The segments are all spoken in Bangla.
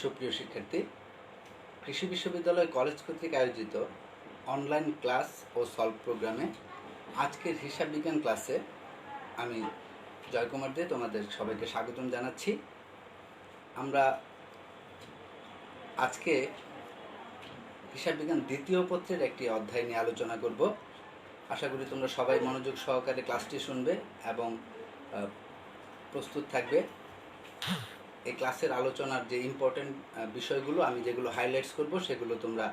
সুপ্রিয় শিক্ষার্থী, কৃষি বিশ্ববিদ্যালয় কলেজ কর্তৃক আয়োজিত অনলাইন ক্লাস ও সলভ প্রোগ্রামে আজকের হিসাব বিজ্ঞান ক্লাসে আমি জয়কুমার দে তোমাদের সবাইকে স্বাগতম জানাচ্ছি। আমরা আজকে হিসাব বিজ্ঞান দ্বিতীয় পত্রের একটি অধ্যায় নিয়ে আলোচনা করব। আশা করি তোমরা সবাই মনোযোগ সহকারে ক্লাসটি শুনবে এবং প্রস্তুত থাকবে। এই ক্লাসের আলোচনার যে ইম্পর্টেন্ট বিষয়গুলো আমি যেগুলো হাইলাইটস করব সেগুলো তোমরা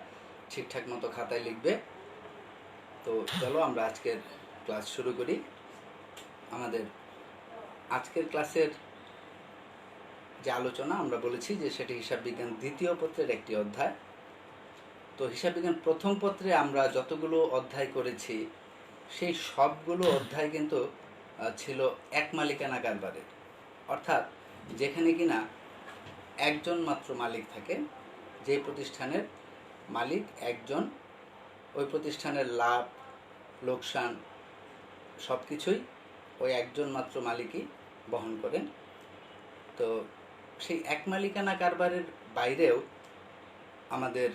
ঠিকঠাক মতো খাতায় লিখবে। তো চলো আমরা আজকের ক্লাস শুরু করি। আমাদের আজকের ক্লাসের যে আলোচনা আমরা বলেছি যে সেটি হিসাব বিজ্ঞান দ্বিতীয় পত্রের একটি অধ্যায়। তো হিসাব বিজ্ঞান প্রথম পত্রে আমরা যতগুলো অধ্যায় করেছি সেই সবগুলো অধ্যায় কিন্তু ছিল এক মালিকানা কারবারের, অর্থাৎ যেখানে কিনা একজন মাত্র মালিক থাকে, যে প্রতিষ্ঠানের মালিক একজন, ওই প্রতিষ্ঠানের লাভ লোকসান সব কিছুই ওই একজন মাত্র মালিকই বহন করেন। তো সেই এক মালিকানা কারবারের বাইরেও আমাদের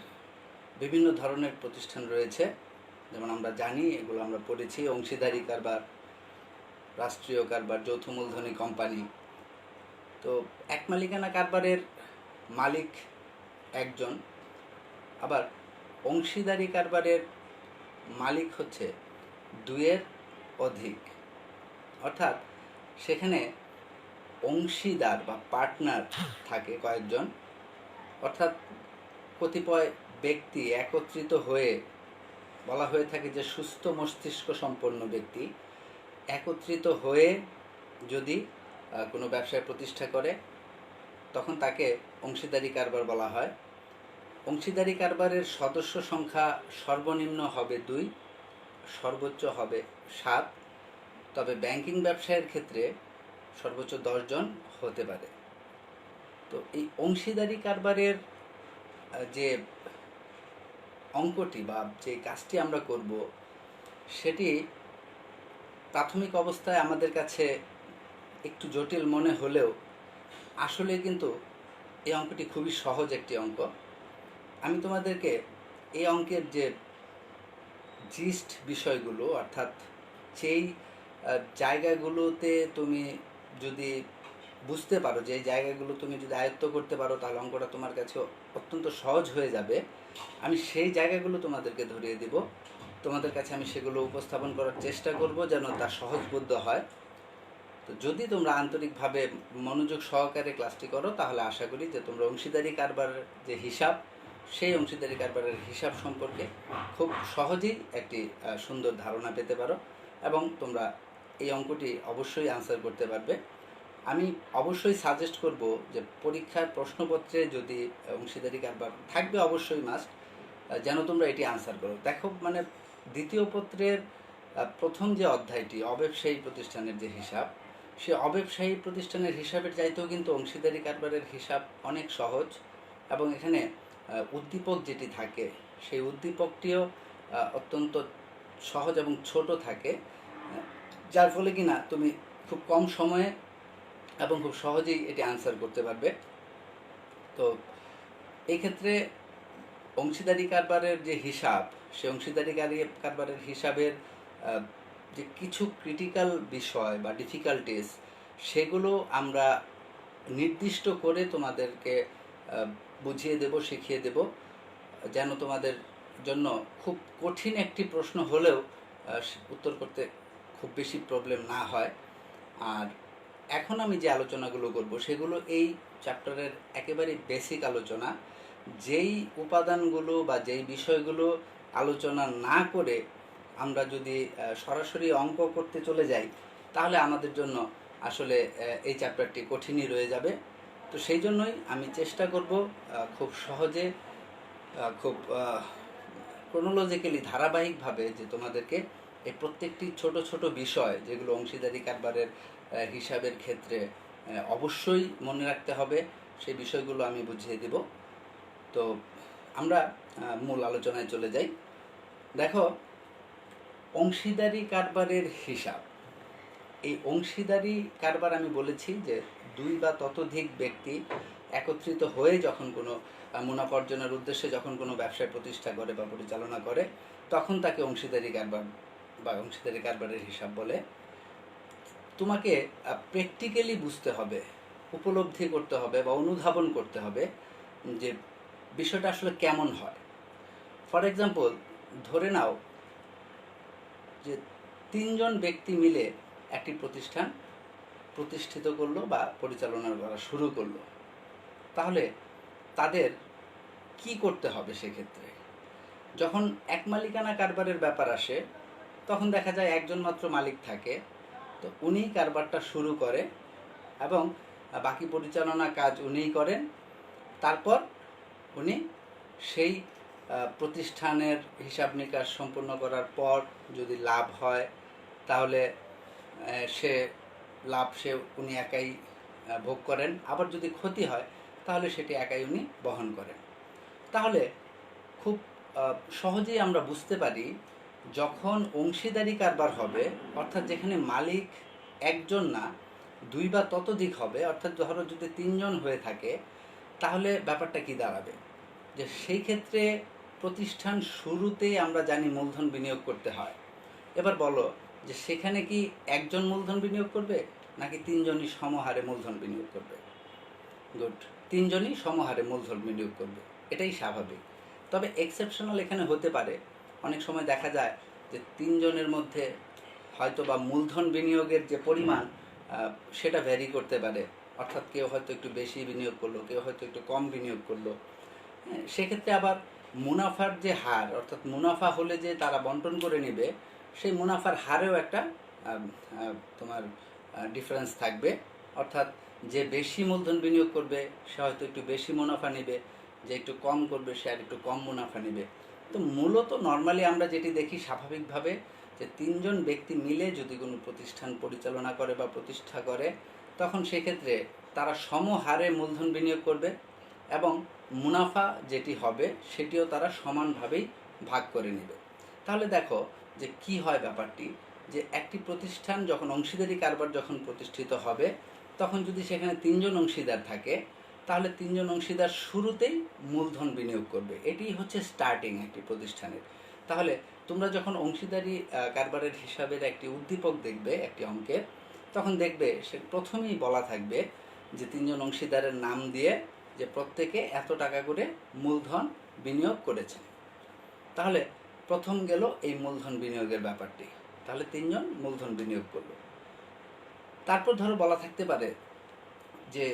বিভিন্ন ধরনের প্রতিষ্ঠান রয়েছে, যেমন আমরা জানি, এগুলো আমরা পড়েছি, অংশীদারি কারবার, রাষ্ট্রীয় কারবার, যৌথ মূলধনী কোম্পানি। তো এক মালিকানা কারবারের মালিক একজন, আবার অংশীদারি কারবারের মালিক হচ্ছে দুইয়ের অধিক, অর্থাৎ সেখানে অংশীদার বা পার্টনার থাকে কয়েকজন, অর্থাৎ কতিপয় ব্যক্তি একত্রিত হয়ে, বলা হয়ে থাকে যে সুস্থ মস্তিষ্ক সম্পন্ন ব্যক্তি একত্রিত হয়ে যদি কোনো ব্যবসায় প্রতিষ্ঠা করে তখন তাকে অংশীদারি কারবার বলা হয়। অংশীদারি কারবারের সদস্য সংখ্যা সর্বনিম্ন হবে 2, সর্বোচ্চ হবে 7, তবে ব্যাংকিং ব্যবসায়ের ক্ষেত্রে সর্বোচ্চ 10 জন হতে পারে। তো এই অংশীদারি কারবারের যে অঙ্কটি বা যে কাজটি আমরা করব সেটি প্রাথমিক অবস্থায় আমাদের কাছে একটু জটিল মনে হলেও আসলে কিন্তু এই অঙ্কটি খুবই সহজ একটি অঙ্ক। আমি তোমাদেরকে এই অঙ্কের যে জিস্ট বিষয়গুলো, অর্থাৎ যেই জায়গাগুলোতে তুমি যদি বুঝতে পারো, যে জায়গাগুলো তুমি যদি আয়ত্ত করতে পারো, তাহলে অঙ্কটা তোমার কাছে অত্যন্ত সহজ হয়ে যাবে। আমি সেই জায়গাগুলো তোমাদেরকে ধরিয়ে দিব, তোমাদের কাছে আমি সেগুলো উপস্থাপন করার চেষ্টা করব যেন তা সহজবোধ্য হয়। তো যদি তোমরা আন্তরিকভাবে মনোযোগ সহকারে ক্লাসটি করো তাহলে আশা করি যে তোমরা অংশীদারি কারবারের যে হিসাব, সেই অংশীদারি কারবারের হিসাব সম্পর্কে খুব সহজেই একটি সুন্দর ধারণা পেতে পারো এবং তোমরা এই অঙ্কটি অবশ্যই আনসার করতে পারবে। আমি অবশ্যই সাজেস্ট করব যে পরীক্ষার প্রশ্নপত্রে যদি অংশীদারি কারবার থাকবে, অবশ্যই মাস্ট, যেন তোমরা এটি আনসার করো। দেখো, মানে দ্বিতীয় পত্রের প্রথম যে অধ্যায়টি অব্যবসায়ী প্রতিষ্ঠানের যে হিসাব, সে অব্যবসায়ী প্রতিষ্ঠানের হিসাবের চাইতেও কিন্তু অংশীদারি কারবারের হিসাব অনেক সহজ, এবং এখানে উদ্দীপক যেটি থাকে সেই উদ্দীপকটিও অত্যন্ত সহজ এবং ছোট থাকে, যার ফলে কিনা তুমি খুব কম সময়ে এবং খুব সহজেই এটি আনসার করতে পারবে। তো এই ক্ষেত্রে অংশীদারি কারবারের যে হিসাব, সে অংশীদারি কারবারের হিসাবের যে কিছু ক্রিটিক্যাল বিষয় বা ডিফিকাল্টিস, সেগুলো আমরা নির্দিষ্ট করে তোমাদেরকে বুঝিয়ে দেব, শিখিয়ে দেব, যেন তোমাদের জন্য খুব কঠিন একটি প্রশ্ন হলেও উত্তর করতে খুব বেশি প্রবলেম না হয়। আর এখন আমি যে আলোচনাগুলো করব সেগুলো এই চ্যাপ্টারের একেবারে বেসিক আলোচনা। যেই উপাদানগুলো বা যেই বিষয়গুলো আলোচনা না করে আমরা যদি সরাসরি অঙ্ক করতে চলে যাই, তাহলে আমাদের জন্য আসলে এই চ্যাপ্টারটি কঠিনই রয়ে যাবে। তো সেই জন্যই আমি চেষ্টা করব খুব সহজে, খুব ক্রোনোলজিক্যালি ধারাবাহিকভাবে যে তোমাদেরকে এই প্রত্যেকটি ছোট ছোট বিষয় যেগুলো অংশীদারি কারবারের হিসাবের ক্ষেত্রে অবশ্যই মনে রাখতে হবে, সেই বিষয়গুলো আমি বুঝিয়ে দেব। তো আমরা মূল আলোচনায় চলে যাই। দেখো, অংশীদারি কারবারের হিসাব। এই অংশীদারি কারবার আমি বলেছি যে দুই বা ততোধিক ব্যক্তি একত্রিত হয়ে যখন কোনো মুনাফা অর্জনের উদ্দেশ্যে যখন কোনো ব্যবসায় প্রতিষ্ঠা করে বা পরিচালনা করে, তখন তাকে অংশীদারি কারবার বা অংশীদারি কারবারের হিসাব বলে। তোমাকে প্র্যাকটিক্যালি বুঝতে হবে, উপলব্ধি করতে হবে বা অনুধাবন করতে হবে যে বিষয়টা আসলে কেমন হয়। ফর এক্সাম্পল, ধরে নাও যে 3 জন ব্যক্তি মিলে একটি প্রতিষ্ঠান প্রতিষ্ঠিত করলো বা পরিচালনা করা শুরু করলো। তাহলে তাদের কি করতে হবে সেক্ষেত্রে? যখন এক মালিকানা কারবারের ব্যাপার আসে, তখন দেখা যায় একজন মাত্র মালিক থাকে, তো উনিই কারবারটা শুরু করে এবং বাকি পরিচালনা কাজ উনিই করেন। তারপর উনি সেই প্রতিষ্ঠানের হিসাব নিকাশ সম্পন্ন করার পর যদি লাভ হয়, তাহলে সে উনি একাই ভোগ করেন। আবার যদি ক্ষতি হয়, তাহলে সেটি একাই উনি বহন করেন। তাহলে খুব সহজেই আমরা বুঝতে পারি, যখন অংশীদারি কারবার হবে, অর্থাৎ যেখানে মালিক একজন না 2 বা ততোধিক হবে, অর্থাৎ ধরো যদি 3 জন হয়ে থাকে, তাহলে ব্যাপারটা কি দাঁড়াবে? যে সেই ক্ষেত্রে প্রতিষ্ঠান শুরুতেই আমরা জানি মূলধন বিনিয়োগ করতে হয়। এবার বলো যে সেখানে কি একজন মূলধন বিনিয়োগ করবে নাকি 3 জনই সমহারে মূলধন বিনিয়োগ করবে? গুড, 3 জনই সমহারে মূলধন বিনিয়োগ করবে, এটাই স্বাভাবিক। তবে এক্সেপশনাল এখানে হতে পারে। অনেক সময় দেখা যায় যে 3 জনের মধ্যে হয়তো বা মূলধন বিনিয়োগের যে পরিমাণ সেটা ভ্যারি করতে পারে, অর্থাৎ কেউ হয়তো একটু বেশি বিনিয়োগ করলো, কেউ হয়তো একটু কম বিনিয়োগ করলো। সেক্ষেত্রে আবার মুনাফার যে হার, অর্থাৎ মুনাফা হলে যে তারা বন্টন করে নেবে, সেই মুনাফার হারেও একটা তোমার ডিফারেন্স থাকবে। অর্থাৎ যে বেশি মূলধন বিনিয়োগ করবে সে হয়তো একটু বেশি মুনাফা নেবে, যে একটু কম করবে সে আর একটু কম মুনাফা নেবে। তো মূলত নর্মালি আমরা যেটি দেখি স্বাভাবিকভাবে, যে 3 জন ব্যক্তি মিলে যদি কোনো প্রতিষ্ঠান পরিচালনা করে বা প্রতিষ্ঠা করে, তখন সেক্ষেত্রে তারা সমহারে মূলধন বিনিয়োগ করবে এবং মুনাফা যেটি হবে সেটিও তারা সমানভাবেই ভাগ করে নেবে। তাহলে দেখো যে কি হয় ব্যাপারটি, যে একটি প্রতিষ্ঠান যখন অংশীদারি কারবার যখন প্রতিষ্ঠিত হবে, তখন যদি সেখানে 3 জন অংশীদার থাকে, তাহলে 3 জন অংশীদার শুরুতেই মূলধন বিনিয়োগ করবে। এটি হচ্ছে স্টার্টিং একটি প্রতিষ্ঠানের। তাহলে তোমরা যখন অংশীদারি কারবারের হিসাবের একটি উদ্দীপক দেখবে একটি অঙ্কের, তখন দেখবে সে প্রথমেই বলা থাকবে যে 3 জন অংশীদারের নাম দিয়ে যে প্রত্যেকে এত টাকা করে মূলধন বিনিয়োগ করেছেন। তাহলে প্রথম গেল এই মূলধন বিনিয়োগের ব্যাপারটি। তাহলে 3 জন মূলধন বিনিয়োগ করলো। তারপর ধরো বলা থাকতে পারে যে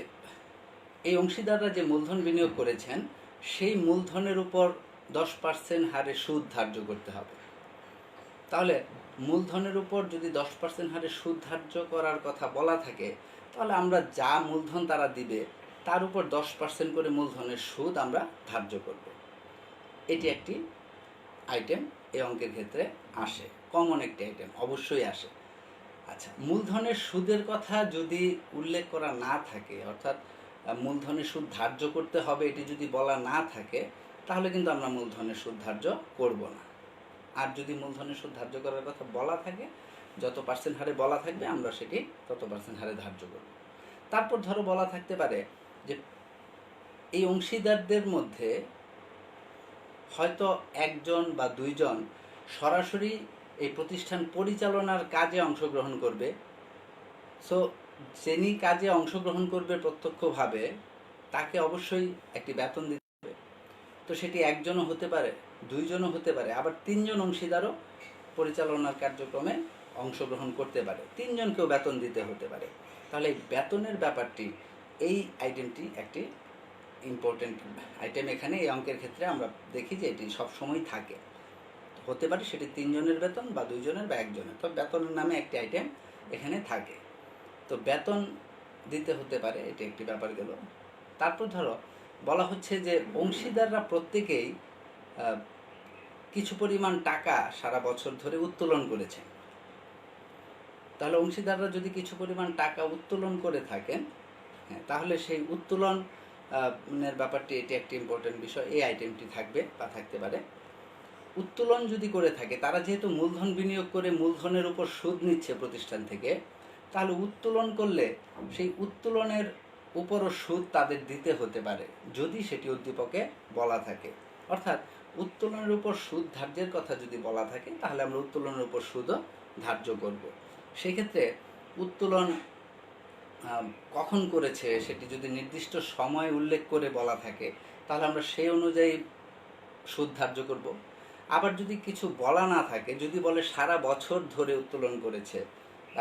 এই অংশীদাররা যে মূলধন বিনিয়োগ করেছেন, সেই মূলধনের উপর 10% হারে সুদ ধার্য করতে হবে। তাহলে মূলধনের উপর যদি 10% হারে সুদ ধার্য করার কথা বলা থাকে, তাহলে আমরা যা মূলধন তারা দিবে তার উপর 10% করে মূলধনের সুদ আমরা ধার্য করব। এটি একটি আইটেম এই অঙ্কের ক্ষেত্রে আসে, কমন একটি আইটেম অবশ্যই আসে। আচ্ছা, মূলধনের সুদের কথা যদি উল্লেখ করা না থাকে, অর্থাৎ মূলধনের সুদ ধার্য করতে হবে এটি যদি বলা না থাকে, তাহলে কিন্তু আমরা মূলধনের সুদ ধার্য করব না। আর যদি মূলধনের সুদ ধার্য করার কথা বলা থাকে, যত পার্সেন্ট হারে বলা থাকবে আমরা সেটি তত পার্সেন্ট হারে ধার্য করব। তারপর ধরো বলা থাকতে পারে যে এই অংশীদারদের মধ্যে হয়তো 1 জন বা 2 জন সরাসরি এই প্রতিষ্ঠান পরিচালনার কাজে অংশগ্রহণ করবে। সো যিনি কাজে অংশগ্রহণ করবে প্রত্যক্ষভাবে, তাকে অবশ্যই একটি বেতন দিতে হবে। তো সেটি 1 জনও হতে পারে, 2 জনও হতে পারে, আবার 3 জন অংশীদারও পরিচালনার কার্যক্রমে অংশগ্রহণ করতে পারে, 3 জনকেও বেতন দিতে হতে পারে। তাহলে এই বেতনের ব্যাপারটি, এই আইটেমটি একটি ইম্পর্টেন্ট আইটেম। এখানে এই অঙ্কের ক্ষেত্রে আমরা দেখি যে এটি সবসময় থাকে, হতে পারে সেটি 3 জনের বেতন বা 2 জনের বা 1 জনের, তো বেতনের নামে একটি আইটেম এখানে থাকে। তো বেতন দিতে হতে পারে, এটি একটি ব্যাপার গেল। তারপর ধরো বলা হচ্ছে যে অংশীদাররা প্রত্যেকেই কিছু পরিমাণ টাকা সারা বছর ধরে উত্তোলন করেছে। তাহলে অংশীদাররা যদি কিছু পরিমাণ টাকা উত্তোলন করে থাকেন, তাহলে সেই উত্তোলনের ব্যাপারটি, এটি একটি ইম্পর্টেন্ট বিষয়, এই আইটেমটি থাকবে বা থাকতে পারে। উত্তোলন যদি করে থাকে, তারা যেহেতু মূলধন বিনিয়োগ করে মূলধনের উপর সুদ নিচ্ছে প্রতিষ্ঠান থেকে, তাহলে উত্তোলন করলে সেই উত্তোলনের উপরও সুদ তাদের দিতে হতে পারে, যদি সেটি উদ্দীপকে বলা থাকে। অর্থাৎ উত্তোলনের উপর সুদ ধার্যের কথা যদি বলা থাকে, তাহলে আমরা উত্তোলনের উপর সুদও ধার্য করব। সেক্ষেত্রে উত্তোলন কখন করেছে সেটি যদি নির্দিষ্ট সময় উল্লেখ করে বলা থাকে, তাহলে আমরা সেই অনুযায়ী সুদ ধার্য করব। আবার যদি কিছু বলা না থাকে, যদি বলে সারা বছর ধরে উত্তোলন করেছে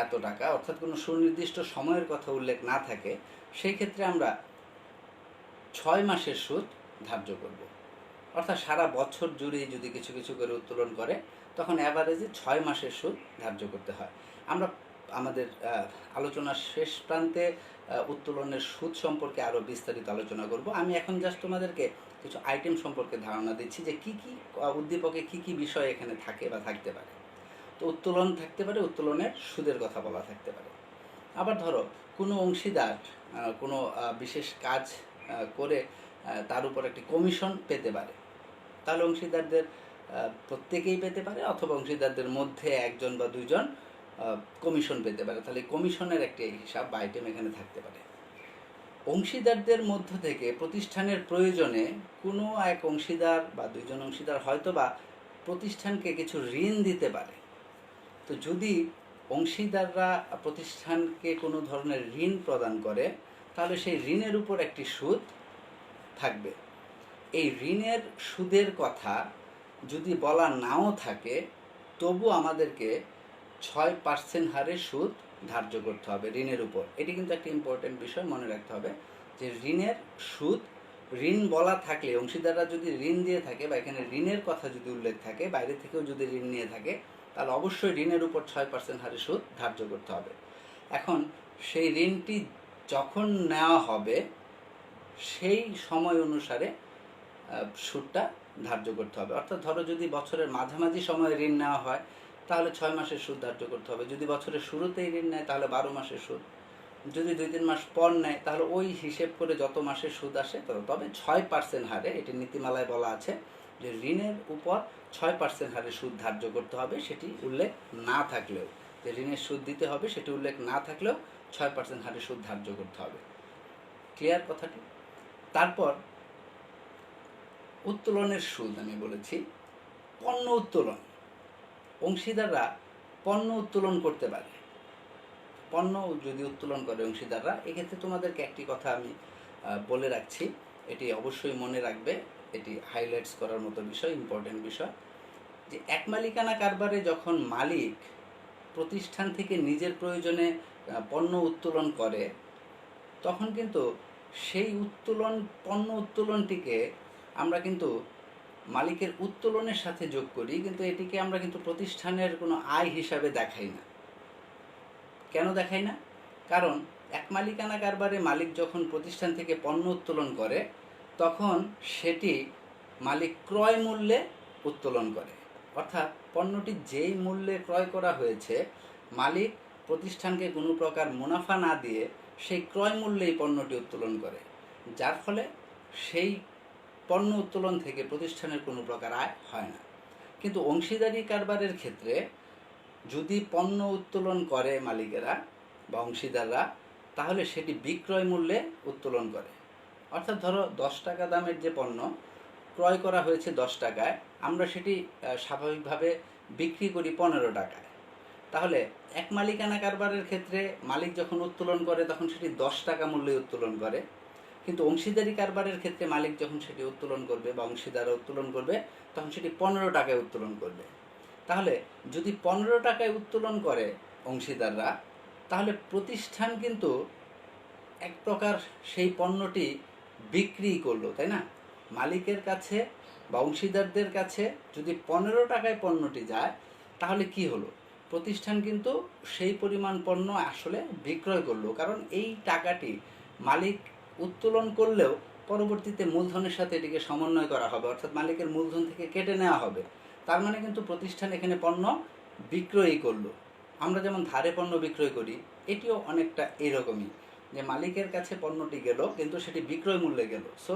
এত টাকা, অর্থাৎ কোনো সুনির্দিষ্ট সময়ের কথা উল্লেখ না থাকে, সেই ক্ষেত্রে আমরা 6 মাসের সুদ ধার্য করব। অর্থাৎ সারা বছর জুড়ে যদি কিছু কিছু করে উত্তোলন করে, তখন অ্যাভারেজে 6 মাসের সুদ ধার্য করতে হয়। আমরা আমাদের আলোচনার শেষ প্রান্তে উত্তোলনের সুদ সম্পর্কে আরও বিস্তারিত আলোচনা করব। আমি এখন জাস্ট তোমাদেরকে কিছু আইটেম সম্পর্কে ধারণা দিচ্ছি যে কি কি উদ্দীপকে কি কি বিষয় এখানে থাকে বা থাকতে পারে। তো উত্তোলন থাকতে পারে, উত্তোলনের সুদের কথা বলা থাকতে পারে। আবার ধরো কোনো অংশীদার কোনো বিশেষ কাজ করে তার উপর একটি কমিশন পেতে পারে, তাহলে অংশীদারদের প্রত্যেকেই পেতে পারে, অথবা অংশীদারদের মধ্যে 1 জন বা 2 জন কমিশন পেতে পারে। তাহলে কমিশনের একটি হিসাব বা আইটেম এখানে থাকতে পারে। অংশীদারদের মধ্য থেকে প্রতিষ্ঠানের প্রয়োজনে কোনো এক অংশীদার বা 2 জন অংশীদার হয়তো বা প্রতিষ্ঠানকে কিছু ঋণ দিতে পারে। তো যদি অংশীদাররা প্রতিষ্ঠানকে কোনো ধরনের ঋণ প্রদান করে, তাহলে সেই ঋণের উপর একটি সুদ থাকবে। এই ঋণের সুদের কথা যদি বলা নাও থাকে, তবু আমাদেরকে 6% হারে সুদ ধার্য করতে হবে ঋণের উপর। এটি কিন্তু একটা ইম্পর্টেন্ট বিষয়, মনে রাখতে হবে যে ঋণের সুদ, ঋণ বলা থাকলে, অংশীদাররা যদি ঋণ দিয়ে থাকে বা এখানে ঋণের কথা যদি উল্লেখ থাকে, বাইরে থেকেও যদি ঋণ নিয়ে থাকে, তাহলে অবশ্যই ঋণের উপর 6% হারে সুদ ধার্য করতে হবে। এখন সেই ঋণটি যখন নেওয়া হবে, সেই সময় অনুসারে সুদটা ধার্য করতে হবে। অর্থাৎ ধরো যদি বছরের মাঝামাঝি সময়ে ঋণ নেওয়া হয়, তাহলে 6 মাসের সুদ ধার্য করতে হবে। যদি বছরের শুরুতেই ঋণ নেয়, তাহলে 12 মাসের সুদ। যদি 2-3 মাস পর নেয়, তাহলে ওই হিসেব করে যত মাসের সুদ আসে তত। তবে 6% হারে, এটি নীতিমালায় বলা আছে যে ঋণের উপর 6% হারে সুদ ধার্য করতে হবে, সেটি উল্লেখ না থাকলেও, যে ঋণের সুদ দিতে হবে সেটি উল্লেখ না থাকলেও 6% হারে সুদ ধার্য করতে হবে। ক্লিয়ার কথাটি? তারপর উত্তোলনের সুদ আমি বলেছি। পণ্য উত্তোলন, অংশীদাররা পণ্য উত্তোলন করতে পারে। পণ্য যদি উত্তোলন করে অংশীদাররা, এক্ষেত্রে তোমাদেরকে একটি কথা আমি বলে রাখছি, এটি অবশ্যই মনে রাখবে, এটি হাইলাইটস করার মতো বিষয়, ইম্পর্টেন্ট বিষয়, যে এক মালিকানা কারবারে যখন মালিক প্রতিষ্ঠান থেকে নিজের প্রয়োজনে পণ্য উত্তোলন করে, তখন কিন্তু সেই পণ্য উত্তোলনটিকে আমরা কিন্তু মালিকের উত্তোলনের সাথে যোগ করি, কিন্তু এটিকে আমরা কিন্তু প্রতিষ্ঠানের কোনো আয় হিসাবে দেখাই না। কেন দেখাই না? কারণ এক মালিকানা কারবারে মালিক যখন প্রতিষ্ঠান থেকে পণ্য উত্তোলন করে, তখন সেটি মালিক ক্রয় মূল্যে উত্তোলন করে। অর্থাৎ পণ্যটি যেই মূল্যে ক্রয় করা হয়েছে, মালিক প্রতিষ্ঠানকে কোনো প্রকার মুনাফা না দিয়ে সেই ক্রয় মূল্যেই পণ্যটি উত্তোলন করে, যার ফলে সেই পণ্য উত্তোলন থেকে প্রতিষ্ঠানের কোনো প্রকার আয় হয় না। কিন্তু অংশীদারি কারবারের ক্ষেত্রে যদি পণ্য উত্তোলন করে মালিকেরা বা অংশীদাররা, তাহলে সেটি বিক্রয় মূল্যে উত্তোলন করে। অর্থাৎ ধরো 10 টাকা দামের যে পণ্য ক্রয় করা হয়েছে 10 টাকায়, আমরা সেটি স্বাভাবিকভাবে বিক্রি করি 15 টাকায়। তাহলে এক মালিকানা কারবারের ক্ষেত্রে মালিক যখন উত্তোলন করে, তখন সেটি 10 টাকা মূল্যে উত্তোলন করে। কিন্তু অংশীদারি কারবারের ক্ষেত্রে মালিক যখন সেটি উত্তোলন করবে বা অংশীদাররা উত্তোলন করবে, তখন সেটি 15 টাকায় উত্তোলন করবে। তাহলে যদি 15 টাকায় উত্তোলন করে অংশীদাররা, তাহলে প্রতিষ্ঠান কিন্তু এক প্রকার সেই পণ্যটি বিক্রি করলো, তাই না? মালিকের কাছে বা অংশীদারদের কাছে যদি 15 টাকায় পণ্যটি যায়, তাহলে কি হলো? প্রতিষ্ঠান কিন্তু সেই পরিমাণ পণ্য আসলে বিক্রয় করলো, কারণ এই টাকাটি মালিক উত্তোলন করলেও পরবর্তীতে মূলধনের সাথে এটিকে সমন্বয় করা হবে, অর্থাৎ মালিকের মূলধন থেকে কেটে নেওয়া হবে। তার মানে কিন্তু প্রতিষ্ঠান এখানে পণ্য বিক্রয়ই করলো। আমরা যেমন ধারে পণ্য বিক্রয় করি, এটিও অনেকটা এরকমই, যে মালিকের কাছে পণ্যটি গেল কিন্তু সেটি বিক্রয় মূল্যে গেল। সো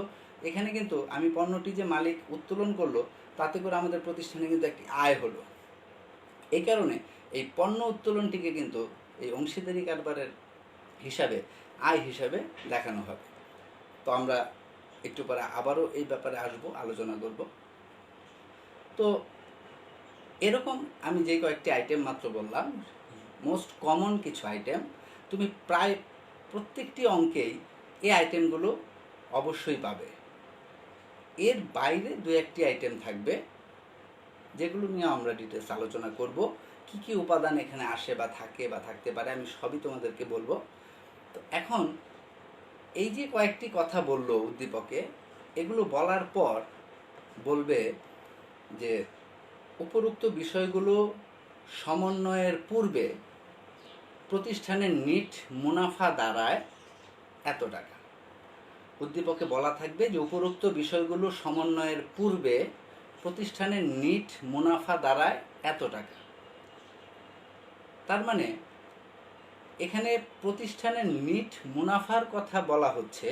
এখানে কিন্তু আমি পণ্যটি যে মালিক উত্তোলন করলো, তাতে করে আমাদের প্রতিষ্ঠানে কিন্তু একটি আয় হলো। এই কারণে এই পণ্য উত্তোলনটিকে কিন্তু এই অংশীদারি কারবারের হিসাবে আয় হিসাবে দেখানো হবে। তো আমরা একটু পরে আবারও এই ব্যাপারে আসবো, আলোচনা করব। তো এরকম আমি যে কয়েকটি আইটেম মাত্র বললাম, মোস্ট কমন কিছু আইটেম, তুমি প্রায় প্রত্যেকটি অঙ্কেই এই আইটেমগুলো অবশ্যই পাবে। এর বাইরে দু একটি আইটেম থাকবে যেগুলো নিয়ে আমরা ডিটেলস আলোচনা করব। কি কি উপাদান এখানে আসে বা থাকে বা থাকতে পারে আমি সবই তোমাদেরকে বলবো। তো এখন এই যে কয়েকটি কথা বললো উদ্দীপকে, এগুলো বলার পর বলবে যে উপরোক্ত বিষয়গুলো সমন্বয়ের পূর্বে প্রতিষ্ঠানের নিট মুনাফা দাঁড়ায় এত টাকা। উদ্দীপকে বলা থাকবে যে উপরোক্ত বিষয়গুলো সমন্বয়ের পূর্বে প্রতিষ্ঠানের নিট মুনাফা দাঁড়ায় এত টাকা। তার মানে এখানে প্রতিষ্ঠানের নিট মুনাফার কথা বলা হচ্ছে।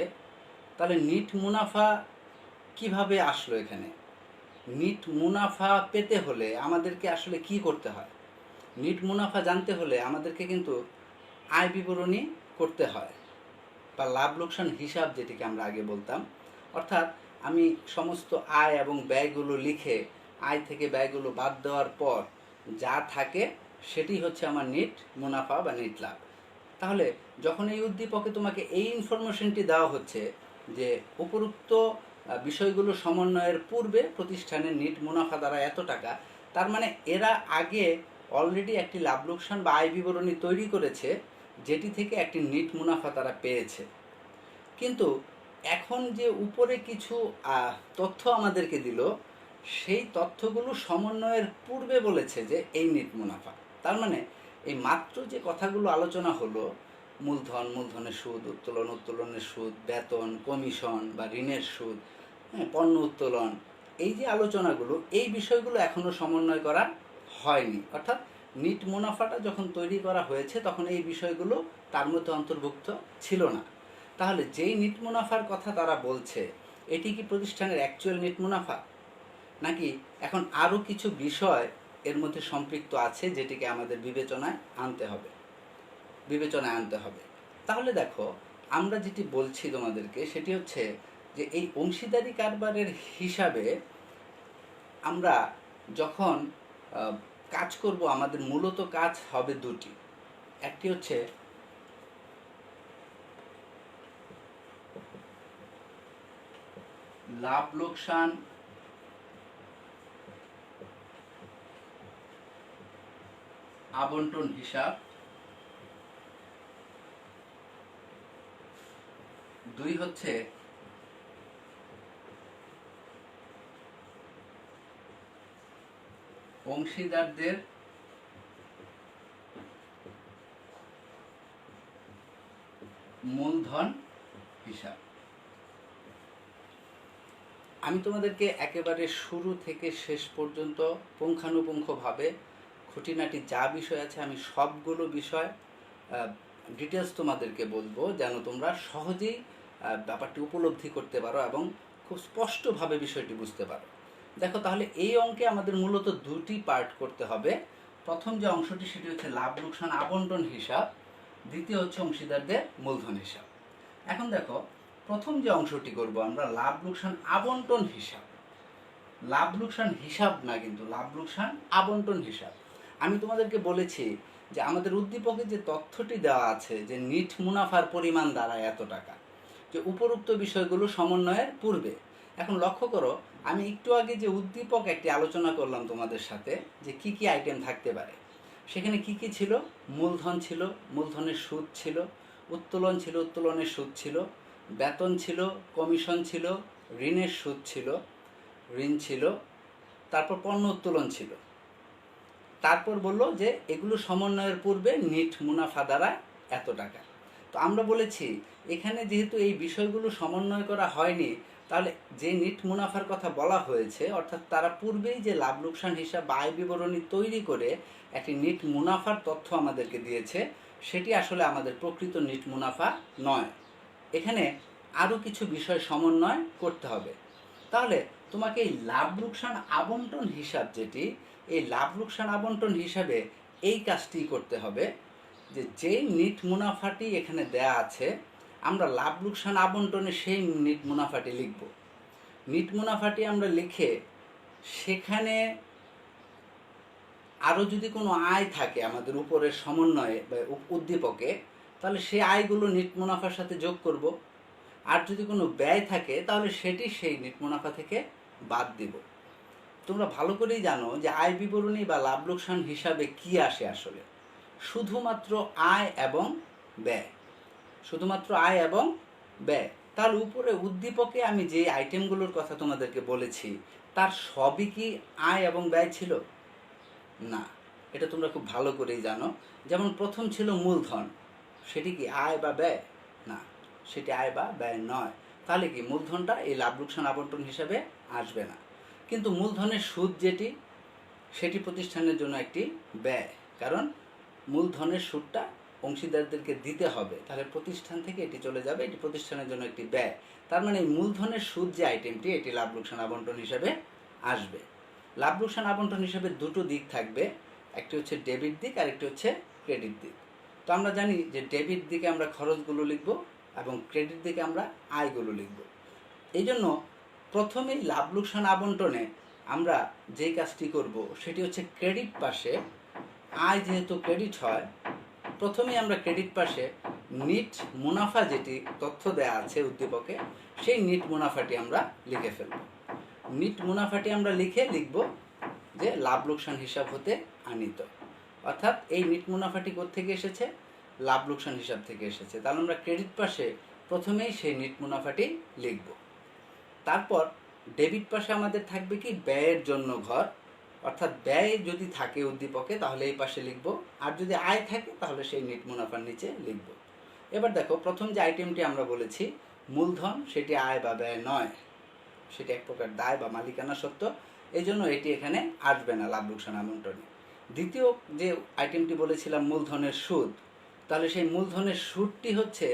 তাহলে নিট মুনাফা কিভাবে আসলো এখানে? নিট মুনাফা পেতে হলে আমাদেরকে আসলে কি করতে হয়? নিট মুনাফা জানতে হলে আমাদেরকে কিন্তু আয় বিবরণী করতে হয়, বা লাভ লোকসান হিসাব যেটিকে আমরা আগে বলতাম। অর্থাৎ আমি সমস্ত আয় এবং ব্যয়গুলো লিখে আয় থেকে ব্যয়গুলো বাদ দেওয়ার পর যা থাকে সেটি হচ্ছে আমার নিট মুনাফা বা নিট লাভ। তাহলে যখন এই উদ্দীপকে তোমাকে এই ইনফরমেশনটি দেওয়া হচ্ছে যে উপরোক্ত বিষয়গুলো সমন্বয়ের পূর্বে প্রতিষ্ঠানের নিট মুনাফা দ্বারা এত টাকা, তার মানে এরা আগে অলরেডি একটি লাভ লোকসান বা আয় বিবরণী তৈরি করেছে, যেটি থেকে একটি নিট মুনাফা তারা পেয়েছে। কিন্তু এখন যে উপরে কিছু তথ্য আমাদেরকে দিল, সেই তথ্যগুলো সমন্বয়ের পূর্বে বলেছে যে এই নিট মুনাফা। তার মানে এই মাত্র যে কথাগুলো আলোচনা হলো, মূলধন, মূলধনের সুদ, উত্তোলন, উত্তোলনের সুদ, বেতন, কমিশন বা ঋণের সুদ, পণ্য উত্তোলন, এই যে আলোচনাগুলো, এই বিষয়গুলো এখনো সমন্বয় করা হয়নি। অর্থাৎ নিট মুনাফাটা যখন তৈরি করা হয়েছে তখন এই বিষয়গুলো তার মধ্যে অন্তর্ভুক্ত ছিল না। তাহলে যেই নিট মুনাফার কথা তারা বলছে, এটি কি প্রতিষ্ঠানের অ্যাকচুয়াল নিট মুনাফা, নাকি এখন আরও কিছু বিষয় এর মধ্যে সম্পৃক্ত আছে যেটিকে আমাদের বিবেচনায় আনতে হবে? তাহলে দেখো, আমরা যেটি বলছি তোমাদেরকে সেটি হচ্ছে যে এই অংশীদারি কারবারের হিসাবে আমরা যখন কাজ করব, আমাদের মূলত কাজ হবে দুটি। একটি হচ্ছে লাভ লোকসান আবন্টন হিসাব, দুই হচ্ছে অংশীদারদের মূলধন হিসাব। আমি তোমাদেরকে একেবারে শুরু থেকে শেষ পর্যন্ত পুঙ্খানুপুঙ্খভাবে খুঁটিনাটি যা বিষয় আছে আমি সবগুলো বিষয় ডিটেলস তোমাদেরকে বলবো, যেন তোমরা সহজেই ব্যাপারটি উপলব্ধি করতে পারো এবং খুব স্পষ্টভাবে বিষয়টি বুঝতে পারো। দেখো, তাহলে এই অঙ্কে আমাদের মূলত দুটি পার্ট করতে হবে। প্রথম যে অংশটি সেটি হচ্ছে লাভ লোকসান আবন্টন হিসাব, দ্বিতীয় হচ্ছে অংশীদারদের মূলধন হিসাব। এখন দেখো, প্রথম যে অংশটি করব আমরা লাভ লোকসান আবন্টন হিসাব। লাভ লোকসান হিসাব না, কিন্তু লাভ লোকসান আবন্টন হিসাব। আমি তোমাদেরকে বলেছি যে আমাদের উদ্দীপকে যে তথ্যটি দেওয়া আছে যে নিট মুনাফার পরিমাণ দাঁড়ায় এত টাকা, যে উপরোক্ত বিষয়গুলো সমন্বয়ের পূর্বে। এখন লক্ষ্য করো, আমি একটু আগে যে উদ্দীপক একটি আলোচনা করলাম তোমাদের সাথে যে কি কি আইটেম থাকতে পারে, সেখানে কি কি ছিল? মূলধন ছিল, মূলধনের সুদ ছিল, উত্তোলন ছিল, উত্তোলনের সুদ ছিল, বেতন ছিল, কমিশন ছিল, ঋণের সুদ ছিল, ঋণ ছিল, তারপর পণ্য উত্তোলন ছিল। তারপর বলল যে এগুলো সমন্বয়ের পূর্বে নিট মুনাফা দ্বারা এত টাকা। তো আমরা বলেছি এখানে যেহেতু এই বিষয়গুলো সমন্বয় করা হয়নি, তাহলে যে নিট মুনাফার কথা বলা হয়েছে, অর্থাৎ তারা পূর্বেই যে লাভ লোকসান হিসাব বা আয় বিবরণী তৈরি করে একটি নিট মুনাফার তথ্য আমাদেরকে দিয়েছে, সেটি আসলে আমাদের প্রকৃত নিট মুনাফা নয়। এখানে আরও কিছু বিষয় সমন্বয় করতে হবে। তাহলে তোমাকে এই লাভ লোকসান আবন্টন হিসাব যেটি, এই লাভ লোকসান আবন্টন হিসাবে এই কাজটি করতে হবে যে যেই নিট মুনাফাটি এখানে দেয়া আছে, আমরা লাভ লোকসান আবন্টনে সেই নিট মুনাফাটি লিখব। নিট মুনাফাটি আমরা লিখে সেখানে আরও যদি কোনো আয় থাকে আমাদের উপরের সমন্বয়ে বা উদ্দীপকে, তাহলে সেই আয়গুলো নিট মুনাফার সাথে যোগ করব। আর যদি কোনো ব্যয় থাকে তাহলে সেটি সেই নিট মুনাফা থেকে বাদ দিব। তোমরা ভালো করেই জানো যে আয় বিবরণী বা লাভ লোকসান হিসাবে কি আসে আসলে? শুধুমাত্র আয় এবং ব্যয়, শুধুমাত্র আয় এবং ব্যয়। তার উপরে উদ্দীপকে আমি যে আইটেমগুলোর কথা তোমাদেরকে বলেছি তার সবই কি আয় এবং ব্যয় ছিল? না, এটা তোমরা খুব ভালো করেই জানো। যেমন প্রথম ছিল মূলধন, সেটি কি আয় বা ব্যয়? না, সেটি আয় বা ব্যয় নয়। তাহলে কি মূলধনটা এই লাভ লোকসান আবন্টন হিসাবে আসবে না। কিন্তু মূলধনের সুদ যেটি, সেটি প্রতিষ্ঠানের জন্য একটি ব্যয়, কারণ মূলধনের সুদটা অংশীদারদেরকে দিতে হবে, তাহলে প্রতিষ্ঠান থেকে এটি চলে যাবে, এটি প্রতিষ্ঠানের জন্য একটি ব্যয়। তার মানে এই মূলধনের সুদ যে আইটেমটি, এটি লাভ লোকসান আবন্টন হিসাবে আসবে। লাভ লোকসান আবন্টন হিসাবে দুটো দিক থাকবে, একটি হচ্ছে ডেবিট দিক আর একটি হচ্ছে ক্রেডিট দিক। তো আমরা জানি যে ডেবিট দিকে আমরা খরচগুলো লিখব এবং ক্রেডিট দিকে আমরা আয়গুলো লিখব। এই জন্য প্রথমেই লাভ লোকসান আবন্টনে আমরা যেই কাজটি করব সেটি হচ্ছে ক্রেডিট পাশে আয় যেহেতু ক্রেডিট হয়, প্রথমেই আমরা ক্রেডিট পাশে নিট মুনাফা যেটি তথ্য দেয়া আছে উদ্দীপকে, সেই নিট মুনাফাটি আমরা লিখে ফেলব। নিট মুনাফাটি আমরা লিখব যে লাভ লোকসান হিসাব হতে আনিত, অর্থাৎ এই নিট মুনাফাটি কোত্থেকে এসেছে? লাভ লোকসান হিসাব থেকে এসেছে। তাহলে আমরা ক্রেডিট পাশে প্রথমেই সেই নিট মুনাফাটি লিখব। তারপর ডেবিট পাশে আমাদের থাকবে কি? ব্যয়ের জন্য ঘর, অর্থাৎ ব্যয় যদি থাকে উদ্দীপকে তাহলে এই পাশে লিখব, আর যদি আয় থাকে তাহলে সেই নিট মুনাফার নিচে লিখব। এবার দেখো, প্রথম যে আইটেমটি আমরা বলেছি মূলধন, সেটি আয় বা ব্যয় নয়, সেটি এক প্রকার দায় বা মালিকানা সত্ত্ব, এই জন্য এটি এখানে আসবে না লাভ লোকসান আবন্টনে। দ্বিতীয় যে আইটেমটি বলেছিলাম মূলধনের সুদ, তাহলে সেই মূলধনের সুদটি হচ্ছে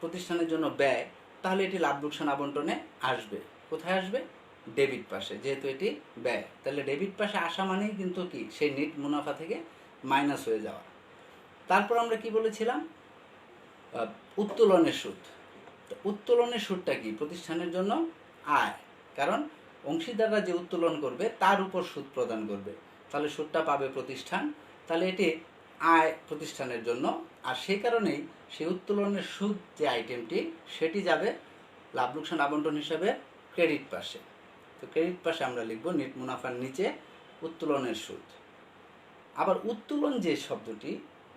প্রতিষ্ঠানের জন্য ব্যয়, তাহলে এটি লাভ লোকসান আবন্টনে আসবে। কোথায় আসবে? ডেবিট পাশে, যেহেতু এটি ব্যয়। তাহলে ডেবিট পাশে আসা মানেই কিন্তু কি? সেই নিট মুনাফা থেকে মাইনাস হয়ে যাওয়া। তারপর আমরা কি বলেছিলাম? উত্তোলনের সুদ। তো উত্তোলনের সুদটা কি? প্রতিষ্ঠানের জন্য আয়, কারণ অংশীদাররা যে উত্তোলন করবে তার উপর সুদ প্রদান করবে, তাহলে সুদটা পাবে প্রতিষ্ঠান, তাহলে এটি আয় প্রতিষ্ঠানের জন্য। আর সেই কারণেই সেই উত্তোলনের সুদ যে আইটেমটি, সেটি যাবে লাভ লোকসান আবন্টন হিসাবে ক্রেডিট পাশে। তো ক্রেডিট পাশে আমরা লিখব নিট মুনাফার নিচে উত্তোলনের সুদ। আবার উত্তোলন যে শব্দটি,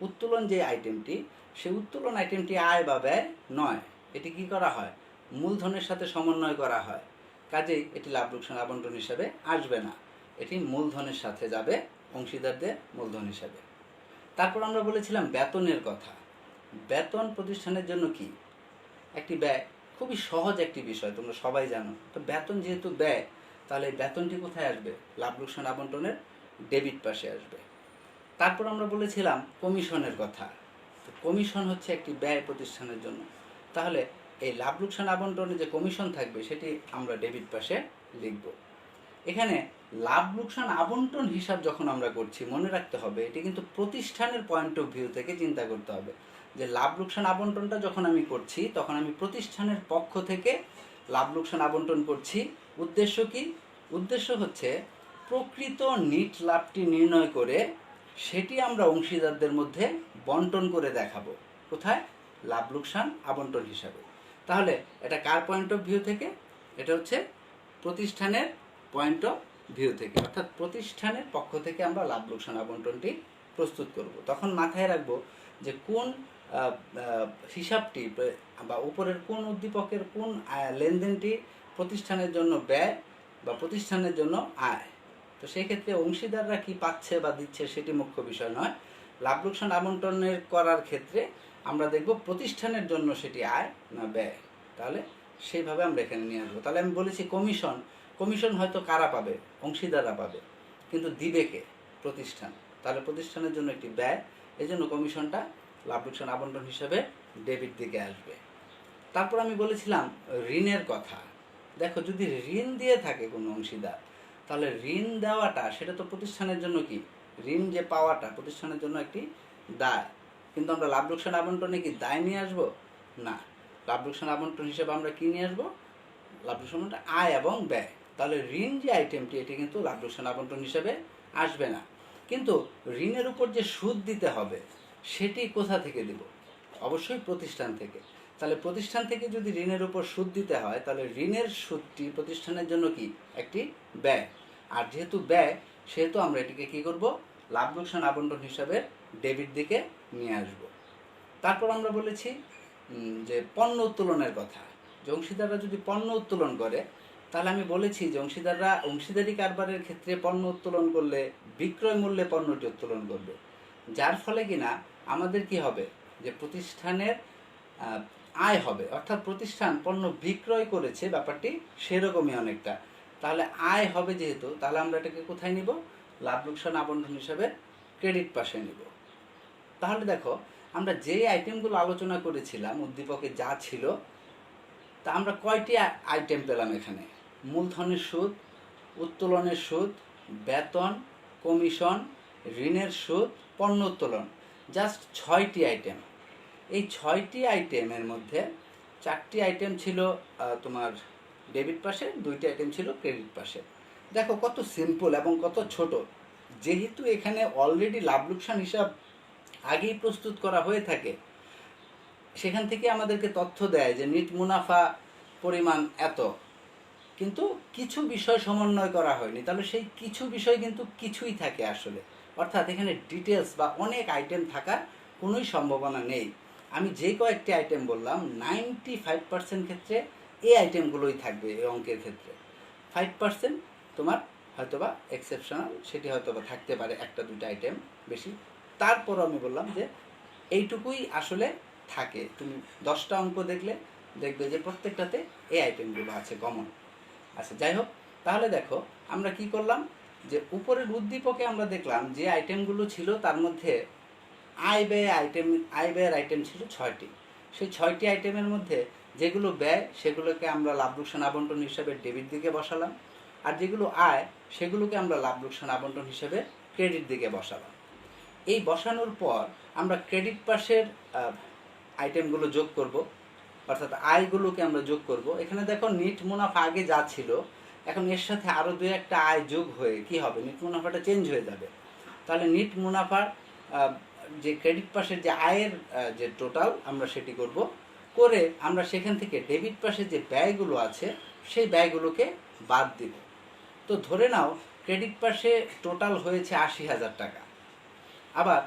উত্তোলন যে আইটেমটি, সেই উত্তোলন আইটেমটি আয় বা ব্যয় নয়, এটি কি করা হয়? মূলধনের সাথে সমন্বয় করা হয়, কাজেই এটি লাভ লোকসান আবন্টন হিসাবে আসবে না, এটি মূলধনের সাথে যাবে, অংশীদারদের মূলধন হিসাবে। তারপর আমরা বলেছিলাম বেতনের কথা। বেতন প্রতিষ্ঠানের জন্য কি? একটি ব্যয়, খুবই সহজ একটি বিষয়, তোমরা সবাই জানো। তো বেতন যেহেতু ব্যয়, তাহলে এই বেতনটি কোথায় আসবে? লাভ লোকসান আবন্টনের ডেবিট পাশে আসবে। তারপর আমরা বলেছিলাম কমিশনের কথা। তো কমিশন হচ্ছে একটি ব্যয় প্রতিষ্ঠানের জন্য, তাহলে এই লাভ লোকসান আবন্টনে যে কমিশন থাকবে সেটি আমরা ডেবিট পাশে লিখব। এখানে লাভ লোকসান আবন্টন হিসাব যখন আমরা করছি, মনে রাখতে হবে এটি কিন্তু প্রতিষ্ঠানের পয়েন্ট অফ ভিউ থেকে চিন্তা করতে হবে, যে লাভ লোকসান আবন্টনটা যখন আমি করছি তখন আমি প্রতিষ্ঠানের পক্ষ থেকে লাভ লোকসান আবন্টন করছি। উদ্দেশ্য কি? উদ্দেশ্য হচ্ছে প্রকৃত নিট লাভটি নির্ণয় করে সেটি আমরা অংশীদারদের মধ্যে বন্টন করে দেখাবো। কোথায়? লাভ লোকসান আবন্টন হিসাবে। তাহলে এটা কার পয়েন্ট অফ ভিউ থেকে? এটা হচ্ছে প্রতিষ্ঠানের পয়েন্ট অফ ভিউ থেকে, অর্থাৎ প্রতিষ্ঠানের পক্ষ থেকে আমরা লাভ লোকসান আবন্টনটি প্রস্তুত করব। তখন মাথায় রাখবো যে কোন হিসাবটি বা উপরের কোন উদ্দীপকের কোন লেনদেনটি প্রতিষ্ঠানের জন্য ব্যয় বা প্রতিষ্ঠানের জন্য আয়। তো সেই ক্ষেত্রে অংশীদাররা কি পাচ্ছে বা দিচ্ছে সেটি মুখ্য বিষয় নয়। লাভ লোকসান আবন্টনের করার ক্ষেত্রে আমরা দেখব প্রতিষ্ঠানের জন্য সেটি আয় না ব্যয়। তাহলে সেইভাবে আমরা এখানে নিয়ে আসবো। তাহলে আমি বলেছি কমিশন হয়তো কারা পাবে, অংশীদাররা পাবে, কিন্তু দিবে কে? প্রতিষ্ঠান। তাহলে প্রতিষ্ঠানের জন্য একটি ব্যয়, এই জন্য কমিশনটা লাভ লোকসান আবন্টন হিসাবে ডেবিট দিকে আসবে। তারপর আমি বলেছিলাম ঋণের কথা। দেখো, যদি ঋণ দিয়ে থাকে কোনো অংশীদার, তাহলে ঋণ দেওয়াটা সেটা তো প্রতিষ্ঠানের জন্য কি, ঋণ যে পাওয়াটা প্রতিষ্ঠানের জন্য একটি দায়। কিন্তু আমরা লাভ লোকসান আবন্টনে কি দায় নিয়ে আসবো? না, লাভ লোকসান আবন্টন হিসেবে আমরা কি নিয়ে আসবো? লাভ লোকসান আয় এবং ব্যয়। তাহলে ঋণ যে আইটেমটি, এটি কিন্তু লাভ লোকসান আবন্টন হিসেবে আসবে না। কিন্তু ঋণের উপর যে সুদ দিতে হবে সেটি কোথা থেকে দিব? অবশ্যই প্রতিষ্ঠান থেকে। তাহলে প্রতিষ্ঠান থেকে যদি ঋণের উপর সুদ দিতে হয়, তাহলে ঋণের সুদটি প্রতিষ্ঠানের জন্য কি, একটি ব্যয়। আর যেহেতু ব্যয়, সেহেতু আমরা এটিকে কি করব? লাভ লোকসান আবন্টন হিসাবে ডেবিট দিকে নিয়ে আসব। তারপর আমরা বলেছি যে পণ্য উত্তোলনের কথা। যে অংশীদাররা যদি পণ্য উত্তোলন করে, তাহলে আমি বলেছি যে অংশীদাররা অংশীদারি কারবারের ক্ষেত্রে পণ্য উত্তোলন করলে বিক্রয় মূল্যে পণ্যটি উত্তোলন করবে, যার ফলে কিনা আমাদের কি হবে, যে প্রতিষ্ঠানের আয় হবে। অর্থাৎ প্রতিষ্ঠান পণ্য বিক্রয় করেছে, ব্যাপারটি সেরকমই অনেকটা। তাহলে আয় হবে যেহেতু, তাহলে আমরা এটাকে কোথায় নিব? লাভ লোকসান আবন্টন হিসাবে ক্রেডিট পাশে নিব। তাহলে দেখো, আমরা যে আইটেমগুলো আলোচনা করেছিলাম উদ্দীপকে যা ছিল, তা আমরা কয়টি আইটেম পেলাম এখানে? মূলধনের সুদ, উত্তোলনের সুদ, বেতন, কমিশন, ঋণের সুদ, পণ্য উত্তোলন, জাস্ট 6টি আইটেম। এই 6টি আইটেমের মধ্যে 4টি আইটেম ছিল তোমার ডেবিট পাশে, 2টি আইটেম ছিল ক্রেডিট পাশে। দেখো কত সিম্পল এবং কত ছোট। যেহেতু এখানে অলরেডি লাভ লোকসান হিসাব আগেই প্রস্তুত করা হয়ে থাকে, সেখান থেকে আমাদেরকে তথ্য দেয় যে নিট মুনাফা পরিমাণ এত, কিন্তু কিছু বিষয় সমন্বয় করা হয়নি। তাহলে সেই কিছু বিষয় কিন্তু কিছুই থাকে আসলে, অর্থাৎ এখানে ডিটেলস বা অনেক আইটেম থাকার কোনোই সম্ভাবনা নেই। আমি যে কয়েকটি আইটেম বললাম, 95% ক্ষেত্রে এই আইটেমগুলোই থাকবে এই অঙ্কের ক্ষেত্রে। 5% তোমার হয়তোবা এক্সেপশনাল, সেটি হয়তোবা থাকতে পারে 1-2টা আইটেম বেশি। তারপরও আমি বললাম যে এইটুকুই আসলে থাকে। তুমি 10টা অঙ্ক দেখবে যে প্রত্যেকটাতে এই আইটেমগুলো আছে কমন। আচ্ছা, যাই হোক, তাহলে দেখো আমরা কি করলাম, যে উপরের উদ্দীপকে আমরা দেখলাম যে আইটেমগুলো ছিল তার মধ্যে আয় ব্যয়ের আইটেম ছিল 6টি। সেই 6টি আইটেমের মধ্যে যেগুলো ব্যয় সেগুলোকে আমরা লাভ লোকসান আবন্টন হিসাবে ডেবিট দিকে বসালাম, আর যেগুলো আয় সেগুলোকে আমরা লাভ লোকসান আবন্টন হিসাবে ক্রেডিট দিকে বসালাম। এই বসানোর পর আমরা ক্রেডিট পাশের আইটেমগুলো যোগ করব, অর্থাৎ আয়গুলোকে আমরা যোগ করব। এখানে দেখো নিট মুনাফা আগে যা ছিল, এখন এর সাথে আরও 2-1টা আয় যোগ হয়ে কি হবে, নিট মুনাফাটা চেঞ্জ হয়ে যাবে। তাহলে নিট মুনাফার যে ক্রেডিট পাশের যে আয়ের যে টোটাল আমরা সেটি করব, করে আমরা সেখান থেকে ডেবিট পাশে যে ব্যয়গুলো আছে সেই ব্যয়গুলোকে বাদ দিব। তো ধরে নাও ক্রেডিট পাশে টোটাল হয়েছে 80,000 টাকা, আবার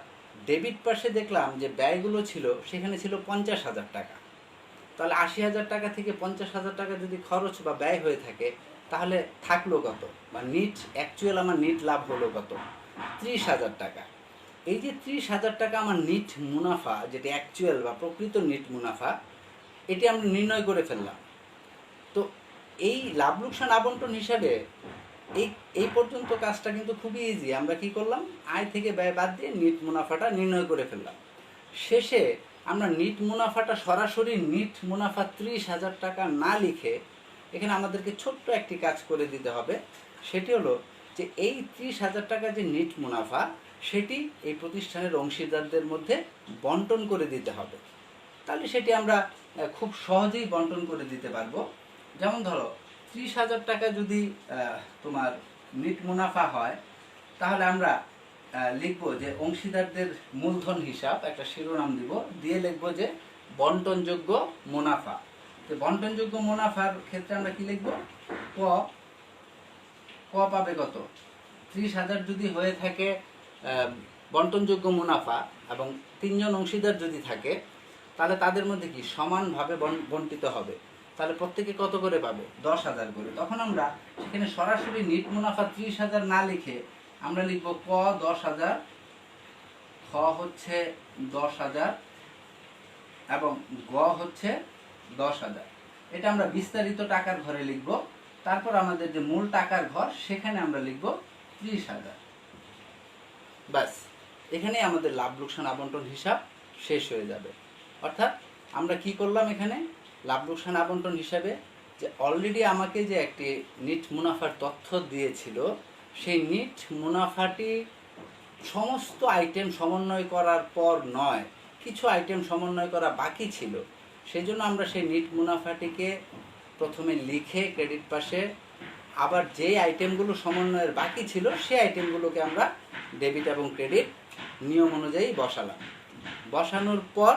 ডেবিট পাশে দেখলাম যে ব্যয়গুলো ছিল সেখানে ছিল 50,000 টাকা। তাহলে 80,000 টাকা থেকে 50,000 টাকা যদি খরচ বা ব্যয় হয়ে থাকে, তাহলে থাকলো কত, বা অ্যাকচুয়াল আমার নিট লাভ হলো কত? 30,000 টাকা। এই যে 30,000 টাকা আমার নিট মুনাফা, যেটি অ্যাকচুয়াল বা প্রকৃত নিট মুনাফা, এটি আমরা নির্ণয় করে ফেললাম। তো এই লাভ লোকসান আবন্টন হিসাবে এই পর্যন্ত কাজটা কিন্তু খুবই ইজি। আমরা কি করলাম, আয় থেকে ব্যয় বাদ দিয়ে নিট মুনাফাটা নির্ণয় করে ফেললাম। শেষে আমরা নিট মুনাফাটা সরাসরি নিট মুনাফা 30,000 টাকা না লিখে এখানে আমাদেরকে ছোট্ট একটি কাজ করে দিতে হবে। সেটি হলো যে এই 30,000 টাকা যে নিট মুনাফা, সেটি এই প্রতিষ্ঠানের অংশীদারদের মধ্যে বন্টন করে দিতে হবে। তাহলে সেটি আমরা খুব সহজেই বন্টন করে দিতে পারবো। যেমন ধরো 30,000 টাকা যদি তোমার নিট মুনাফা হয়, তাহলে আমরা লিখবো যে অংশীদারদের মূলধন হিসাব, একটা শিরোনাম দিব, দিয়ে লিখবো যে বন্টনযোগ্য মুনাফা। তো বন্টনযোগ্য মুনাফার ক্ষেত্রে আমরা কি লিখবো, ক পাবে কত, 30,000 যদি হয়ে থাকে বন্টনযোগ্য মুনাফা এবং 3 জন অংশীদার যদি থাকে তাহলে তাদের মধ্যে কি সমানভাবে বন্টিত হবে। তাহলে প্রত্যেকে কত করে পাবে? 10,000 করে। তখন আমরা সেখানে সরাসরি নিট মুনাফা 30,000 না লিখে আমরা লিখব ক 10,000, খ হচ্ছে 10,000 এবং গ হচ্ছে 10,000। এটা আমরা বিস্তারিত টাকার ঘরে লিখব। তারপর আমাদের যে মূল টাকার ঘর সেখানে আমরা লিখব 30,000। ব্যাস, এখানেই আমাদের লাভ লোকসান আবন্টন হিসাব শেষ হয়ে যাবে। অর্থাৎ আমরা কি করলাম এখানে লাভ লোকসান আবন্টন হিসাবে, যে অলরেডি আমাকে যে একটি নিট মুনাফার তথ্য দিয়েছিল সেই নিট মুনাফাটি সমস্ত আইটেম সমন্বয় করার পর নয়, কিছু আইটেম সমন্বয় করা বাকি ছিল। সেই জন্য আমরা সেই নিট মুনাফাটিকে প্রথমে লিখে ক্রেডিট পাশে আবার যে আইটেমগুলো সমন্বয়ের বাকি ছিল সেই আইটেমগুলোকে আমরা ডেবিট এবং ক্রেডিট নিয়ম অনুযায়ী বসালাম। বসানোর পর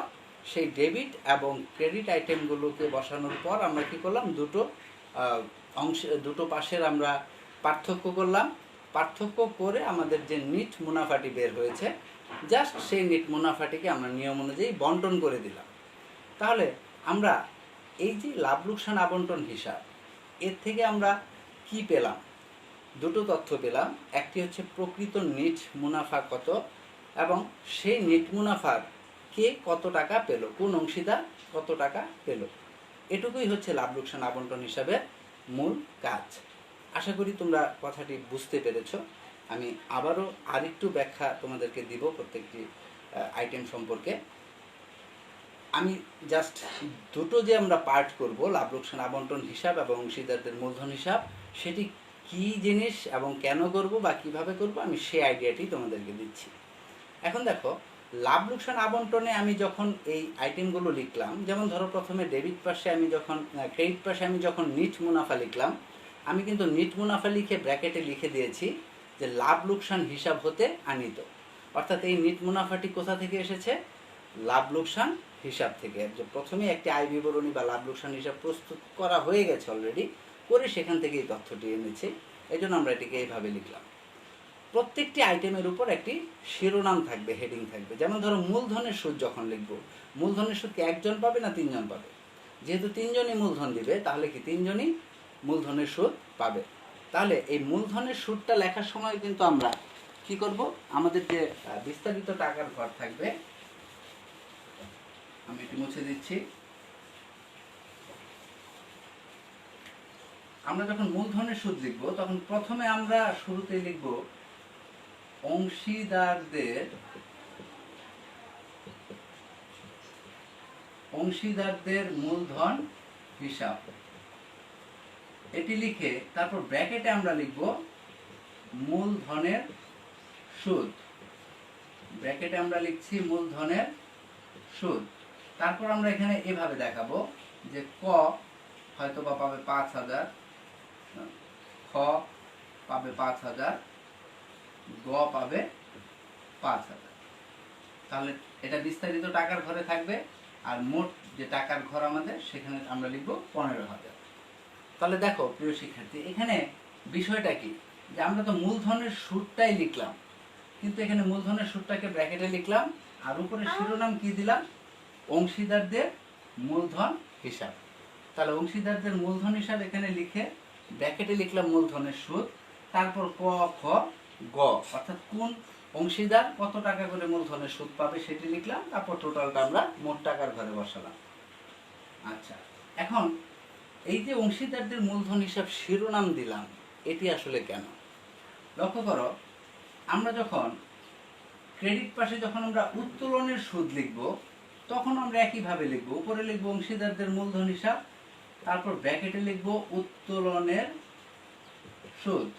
সেই ডেবিট এবং ক্রেডিট আইটেমগুলোকে বসানোর পর আমরা কি করলাম, দুটো পাশের আমরা পার্থক্য করলাম। পার্থক্য করে আমাদের যে নিট মুনাফাটি বের হয়েছে, জাস্ট সেই নিট মুনাফাটিকে আমরা নিয়ম অনুযায়ী বন্টন করে দিলাম। তাহলে আমরা এই যে লাভ লোকসান আবন্টন হিসাব, এর থেকে আমরা কি পেলাম? দুটো তথ্য পেলাম। একটি হচ্ছে প্রকৃত নিট মুনাফা কত এবং সেই নিট মুনাফার কে কত টাকা পেল, কোন অংশীদার কত টাকা পেল। এটুকুই হচ্ছে লাভ লোকসান আবন্টন হিসাবের মূল কাজ। আশা করি তোমরা কথাটি বুঝতে পেরেছ। আমি আবারও আরেকটু ব্যাখ্যা তোমাদেরকে দিব প্রত্যেকটি আইটেম সম্পর্কে। আমি জাস্ট দুটো যে আমরা পার্ট করব, লাভ লোকসান আবন্টন হিসাব এবং অংশীদারদের মূলধন হিসাব, সেটি কি জিনিস এবং কেন করব বা কিভাবে করব, আমি সেই আইডিয়াটি তোমাদেরকে দিচ্ছি। এখন দেখো, লাভ লোকসান আবন্টনে আমি যখন এই আইটেমগুলো লিখলাম, যেমন ধরো প্রথমে ডেবিট পাশে আমি যখন ক্রেডিট পাশে আমি যখন নিট মুনাফা লিখলাম, আমি কিন্তু নিট মুনাফা লিখে ব্র্যাকেটে লিখে দিয়েছি যে লাভ লোকসান হিসাব হতে আনিত। অর্থাৎ এই নিট মুনাফাটি কোথা থেকে এসেছে? লাভ লোকসান হিসাব থেকে। যে প্রথমে একটি আয় বিবরণী বা লাভ লোকসান হিসাব প্রস্তুত করা হয়ে গেছে অলরেডি, করে সেখান থেকে এই তথ্যটি এনেছি। এই জন্য আমরা এটিকে এইভাবে লিখলাম। প্রত্যেকটি আইটেমের উপর একটি শিরোনাম থাকবে, হেডিং থাকবে। যেমন ধরো মূলধনের সুদ যখন লিখব, মূলধনের সুদ কি একজন পাবে না 3 জন পাবে? যেহেতু 3 জনই মূলধন দিবে, তাহলে কি 3 জনই মূলধনের সুদ পাবে। তাহলে এই মূলধনের সুদটা লেখার সময় কিন্তু আমরা কি করব, আমাদের যে বিস্তারিত টাকার ঘর থাকবে, আমি এটি মুছে দিচ্ছি। আমরা যখন মূলধনের সুদ লিখব তখন প্রথমে আমরা শুরুতে লিখব অংশীদারদের মূলধন হিসাব। এটি লিখে তারপর ব্র্যাকেটে আমরা লিখব মূলধনের সুদ। ব্র্যাকেটে আমরা লিখছি মূলধনের সুদ। তারপর আমরা এখানে এভাবে দেখাবো যে ক হয়তো বা পাবে 5,000, খ পাবে 5,000, গ পাবে 5,000। তাহলে এটা বিস্তারিত টাকার ঘরে থাকবে। আর মোট যে টাকার ঘর আমাদের, সেখানে আমরা লিখব 15,000। তাহলে দেখো প্রিয় শিক্ষার্থী, এখানে বিষয়টা কি, যে আমরা তো মূলধনের সুদটাই লিখলাম, কিন্তু এখানে মূলধনের সুদটাকে ব্র্যাকেটে লিখলাম আর উপরে শিরোনাম কি দিলাম, অংশীদারদের মূলধন হিসাব। তাহলে অংশীদারদের মূলধন হিসাব এখানে লিখে ব্র্যাকেটে লিখলাম মূলধনের সুদ, তারপর ক খ গ অর্থাৎ কোন অংশীদার কত টাকা করে মূলধনের সুদ পাবে সেটি লিখলাম। তারপর টোটালটা আমরা মোট টাকার ঘরে বসালাম। আচ্ছা, এখন এই যে অংশীদারদের মূলধন হিসাব শিরোনাম দিলাম, এটি আসলে কেন? লক্ষ্য করো, আমরা যখন ক্রেডিট পাশে যখন আমরা উত্তোলনের সুদ লিখব, তখন আমরা একইভাবে লিখব। উপরে লিখব অংশীদারদের মূলধন হিসাব, তারপর ব্র্যাকেটে লিখব উত্তোলনের সুদ,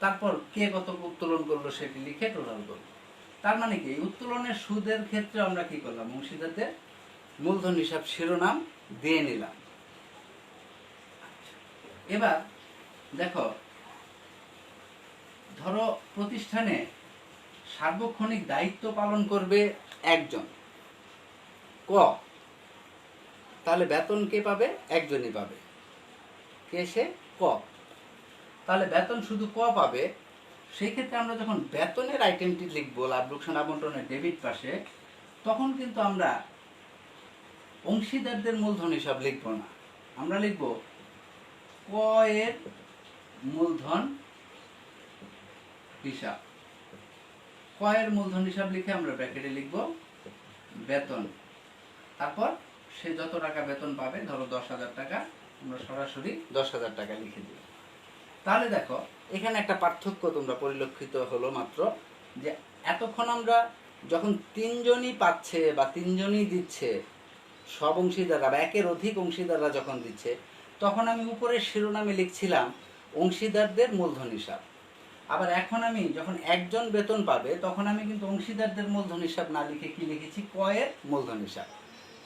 তারপর কে কত উত্তোলন করলো সেটি লিখে টোটাল করব। তার মানে কি, উত্তোলনের সুদের ক্ষেত্রে আমরা কি করলাম, অংশীদারদের মূলধন হিসাব শিরোনাম দিয়ে নিলাম। এবার দেখো, ধরো প্রতিষ্ঠানে সার্বক্ষণিক দায়িত্ব পালন করবে একজন, ক, তাহলে বেতন কে পাবে? একজনই পাবে। কে সে? ক। তাহলে বেতন শুধু ক পাবে, সেই ক্ষেত্রে আমরা যখন বেতনের আইটেমটি লিখব লাভ লোকসান আবন্টনের ডেবিট পাশে, তখন কিন্তু আমরা অংশীদারদের মূলধন হিসাব লিখব না, আমরা লিখব ক এর মূলধন হিসাব। ক এর মূলধন হিসাব লিখে আমরা ব্র্যাকেটে লিখব বেতন, তারপর সে যত টাকা বেতন পাবে, ধরো 10,000 টাকা, আমরা সরাসরি 10,000 টাকা লিখে দিই। তাহলে দেখো এখানে একটা পার্থক্য তোমরা পরিলক্ষিত হলো মাত্র, যে এতক্ষণ আমরা যখন তিনজনই পাচ্ছে বা তিনজনই দিচ্ছে, সব অংশীদাররা বা একের অধিক অংশীদাররা যখন দিচ্ছে, তখন আমি উপরের শিরোনামে লিখছিলাম অংশীদারদের মূলধন হিসাব। আবার এখন আমি যখন একজন বেতন পাবে, তখন আমি কিন্তু অংশীদারদের মূলধন হিসাব না লিখে কি লিখেছি, ক এর মূলধন হিসাব।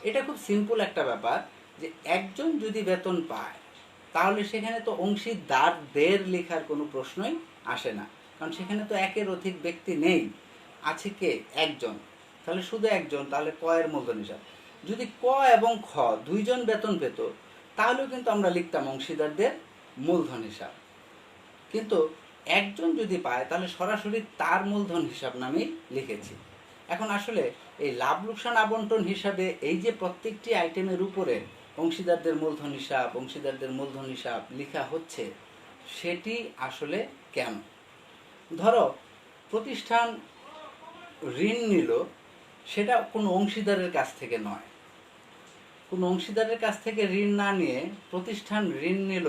এটা খুব সিম্পল একটা ব্যাপার, যে একজন যদি বেতন পায় তাহলে সেখানে তো অংশীদারদের লেখার কোনো প্রশ্নই আসে না, কারণ সেখানে তো একের অধিক ব্যক্তি নেই, আছে কে, একজন, তাহলে শুধু একজন, তাহলে ক এর মূলধন হিসাব। যদি ক এবং খ দুইজন বেতন পেত, তাহলেও কিন্তু আমরা লিখতাম অংশীদারদের মূলধন হিসাব। কিন্তু একজন যদি পায় তাহলে সরাসরি তার মূলধন হিসাব নামেই লিখেছি। এখন আসলে এই লাভ লোকসান আবন্টন হিসাবে এই যে প্রত্যেকটি আইটেমের উপরে অংশীদারদের মূলধন হিসাব, অংশীদারদের মূলধন হিসাব লেখা হচ্ছে, সেটি আসলে কেন? ধরো প্রতিষ্ঠান ঋণ নিল, সেটা কোনো অংশীদারের কাছ থেকে নয়, কোনো অংশীদারের কাছ থেকে ঋণ না নিয়ে প্রতিষ্ঠান ঋণ নিল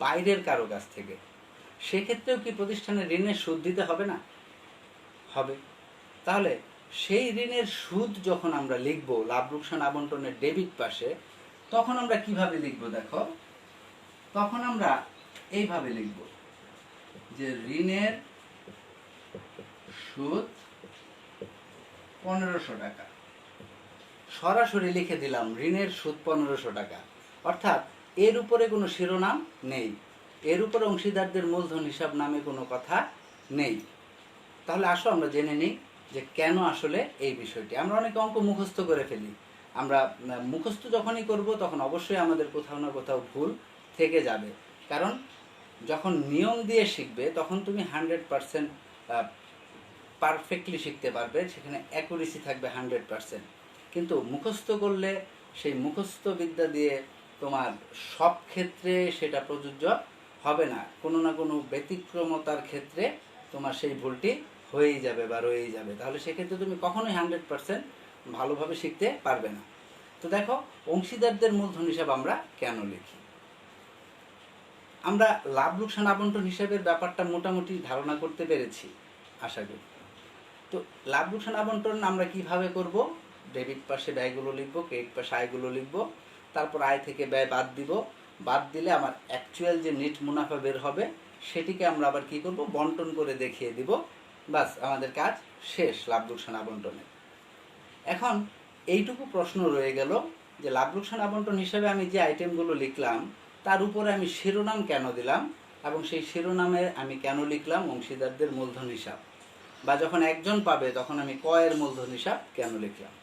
বাইরের কারো কাছ থেকে, সেক্ষেত্রেও কি প্রতিষ্ঠানের ঋণের সুদ দিতে হবে না? হবে। তাহলে সেই ঋণের সুদ যখন আমরা লিখব লাভ লোকসান আবন্টনের ডেবিট পাশে, তখন আমরা কিভাবে লিখব দেখো, তখন আমরা এইভাবে লিখব যে ঋণের সুদ 1500 টাকা, সরাসরি লিখে দিলাম ঋণের সুদ 1500 টাকা, অর্থাৎ এর উপরে কোনো শিরোনাম নেই, এর উপরে অংশীদারদের মূলধন হিসাব নামে কোনো কথা নেই। তাহলে আসো আমরা জেনে নিই যে কেন আসলে এই বিষয়টি। আমরা অনেক অঙ্ক মুখস্থ করে ফেলি, আমরা মুখস্থ যখনই করব তখন অবশ্যই আমাদের কোথাও না কোথাও ভুল থেকে যাবে, কারণ যখন নিয়ম দিয়ে শিখবে তখন তুমি 100% পারফেক্টলি শিখতে পারবে, সেখানে অ্যাকুরেসি থাকবে 100%। কিন্তু মুখস্থ করলে সেই মুখস্থ বিদ্যা দিয়ে তোমার সব ক্ষেত্রে সেটা প্রযোজ্য হবে না, কোনো না কোনো ব্যতিক্রমতার ক্ষেত্রে তোমার সেই ভুলটি হয়েই যাবে বা রয়েই যাবে, তাহলে সেক্ষেত্রে তুমি কখনোই 100% ভালোভাবে শিখতে পারবে না। তো দেখো অংশীদারদের মূলধন হিসাব আমরা কেন লিখি। আমরা লাভ লোকসান আবন্টন হিসাবের ব্যাপারটা মোটামুটি ধারণা করতে পেরেছি আশা করি। তো লাভ লোকসান আবন্টন আমরা কিভাবে করব, ডেবিট পাশে ব্যয়গুলো লিখব, ক্রেডিট পাশে আয়গুলো লিখব, তারপর আয় থেকে ব্যয় বাদ দিব, বাদ দিলে আমার অ্যাকচুয়াল যে নেট মুনাফা বের হবে সেটিকে আমরা আবার কি করব, বন্টন করে দেখিয়ে দিব, বাস আমাদের কাজ শেষ লাভ লোকসান আবন্টনের। এখন এইটুকু প্রশ্ন রয়ে গেল যে লাভ লোকসান আবন্টন হিসাবে আমি যে আইটেমগুলো লিখলাম তার উপরে আমি শিরোনাম কেন দিলাম, এবং সেই শিরোনামে আমি কেন লিখলাম অংশীদারদের মূলধন হিসাব, বা যখন একজন পাবে তখন আমি ক এর মূলধন হিসাব কেন লিখলাম।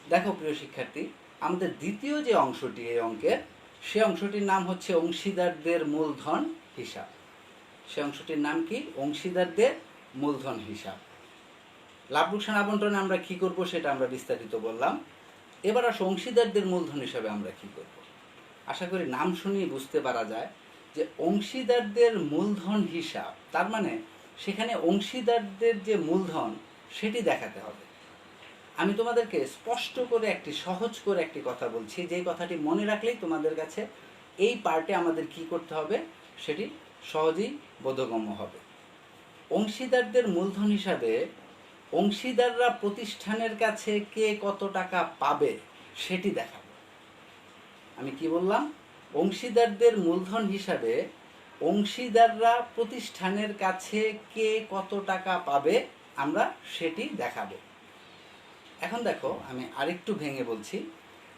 দেখো প্রিয় শিক্ষার্থী, আমাদের দ্বিতীয় যে অংশটি এই অঙ্কের, সে অংশটির নাম হচ্ছে অংশীদারদের মূলধন হিসাব। সে অংশটির নাম কি, অংশীদারদের মূলধন হিসাব। লাভ লোকসান আবন্টনে আমরা কি করব সেটা আমরা বিস্তারিত বললাম। এবার আসো অংশীদারদের মূলধন হিসাবে আমরা কি করব। আশা করি নাম শুনিয়ে বুঝতে পারা যায় যে অংশীদারদের মূলধন হিসাব, তার মানে সেখানে অংশীদারদের যে মূলধন সেটি দেখাতে হবে। আমি তোমাদেরকে স্পষ্ট করে একটি সহজ করে একটি কথা বলছি, যেই কথাটি মনে রাখলেই তোমাদের কাছে এই পার্টে আমাদের কি করতে হবে সেটি সহজেই বোধগম্য হবে। অংশীদারদের মূলধন হিসাবে অংশীদাররা প্রতিষ্ঠানের কাছে কে কত টাকা পাবে সেটি দেখাবো। আমি কি বললাম, অংশীদারদের মূলধন হিসাবে অংশীদাররা প্রতিষ্ঠানের কাছে কে কত টাকা পাবে আমরা সেটি দেখাবো। এখন দেখো আমি আরেকটু ভেঙে বলছি,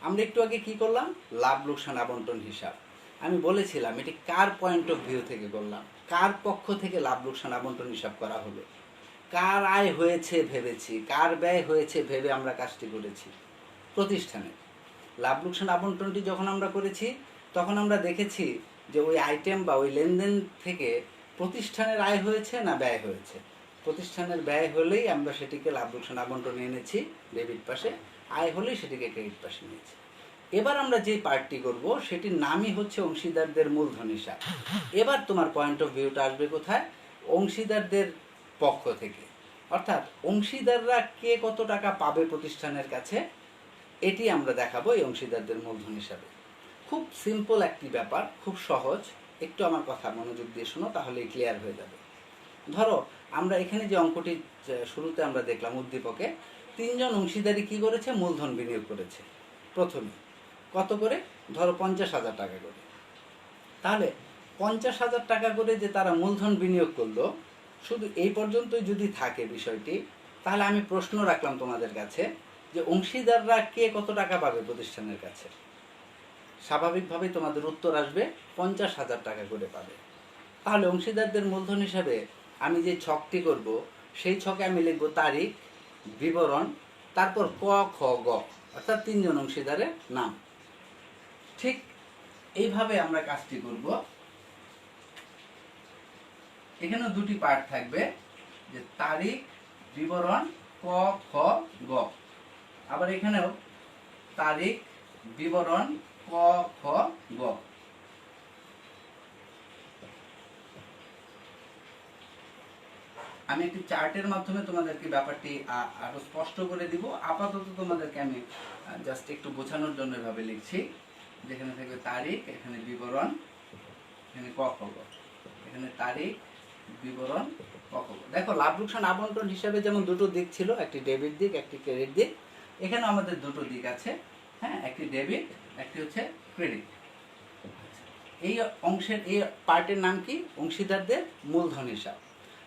আমরা একটু আগে কি করলাম, লাভ লোকসান আবন্টন হিসাব। আমি বলেছিলাম এটি কার পয়েন্ট অফ ভিউ থেকে করলাম, কার পক্ষ থেকে লাভ লোকসান আবন্টন হিসাব করা হলো, কার আয় হয়েছে ভেবেছি, কার ব্যয় হয়েছে ভেবে আমরা কাজটি করেছি, প্রতিষ্ঠানে। লাভ লোকসান আবন্টনটি যখন আমরা করেছি তখন আমরা দেখেছি যে ওই আইটেম বা ওই লেনদেন থেকে প্রতিষ্ঠানের আয় হয়েছে না ব্যয় হয়েছে। প্রতিষ্ঠানের ব্যয় হলেই আমরা সেটিকে লাভ লোকসান আবন্টনে এনেছি ডেবিট পাশে, আয় হলেই সেটিকে ক্রেডিট পাশে নিয়েছি। এবার আমরা যে পার্টটি করব সেটির নামই হচ্ছে অংশীদারদের মূলধন হিসাব। এবার তোমার পয়েন্ট অফ ভিউটা আসবে কোথায়? অংশীদারদের পক্ষ থেকে, অর্থাৎ অংশীদাররা কে কত টাকা পাবে প্রতিষ্ঠানের কাছে, এটি আমরা দেখাবো এই অংশীদারদের মূলধন হিসাবে। খুব সিম্পল একটি ব্যাপার, খুব সহজ। একটু আমার কথা মনোযোগ দিয়ে শোনো, তাহলেই ক্লিয়ার হয়ে যাবে। ধরো আমরা এখানে যে অঙ্কটি শুরুতে আমরা দেখলাম, উদ্দীপকে 3 জন অংশীদারই কি করেছে? মূলধন বিনিয়োগ করেছে। প্রথমে কত করে? ধরো 50,000 টাকা করে। তাহলে 50,000 টাকা করে যে তারা মূলধন বিনিয়োগ করলো, শুধু এই পর্যন্তই যদি থাকে বিষয়টি, তাহলে আমি প্রশ্ন রাখলাম তোমাদের কাছে যে অংশীদাররা কে কত টাকা পাবে প্রতিষ্ঠানের কাছে। স্বাভাবিকভাবেই তোমাদের উত্তর আসবে 50,000 টাকা করে পাবে। তাহলে অংশীদারদের মূলধন হিসাবে আমি যে ছকটি করব, সেই ছকে আমি লিখব তারিখ, বিবরণ, তারপর ক, খ, গ, অর্থাৎ 3 জন অংশীদারের নাম। ঠিক এইভাবে আমরা কাজটি করব। এখানেও দুটি পার্ট থাকবে, যে তারিখ, বিবরণ, ক, খ, গ। আবার এখানেও তারিখ, বিবরণ, ক, খ, গ। আমি একটি চার্টের মাধ্যমে তোমাদেরকে ব্যাপারটি আরো স্পষ্ট করে দিব। আপাতত তোমাদেরকে আমি জাস্ট একটু বোঝানোর জন্য এভাবে লিখছি। যেখানে থাকবে তারিখ, এখানে বিবরণ, এখানে ক, খ, গ। এখানে তারিখ, বিবরণ, ক, খ, গ। দেখো লাভ লোকসান আবন্টন হিসাবে যেমন দুটো দিক ছিল, একটি ডেবিট দিক, একটি ক্রেডিট দিক। এখানে আমাদের দুটো দিক আছে, হ্যাঁ, একটি ডেবিট, একটি হচ্ছে ক্রেডিট। এই অংশের এই পার্টের নাম কি? অংশীদারদের মূলধন হিসাব।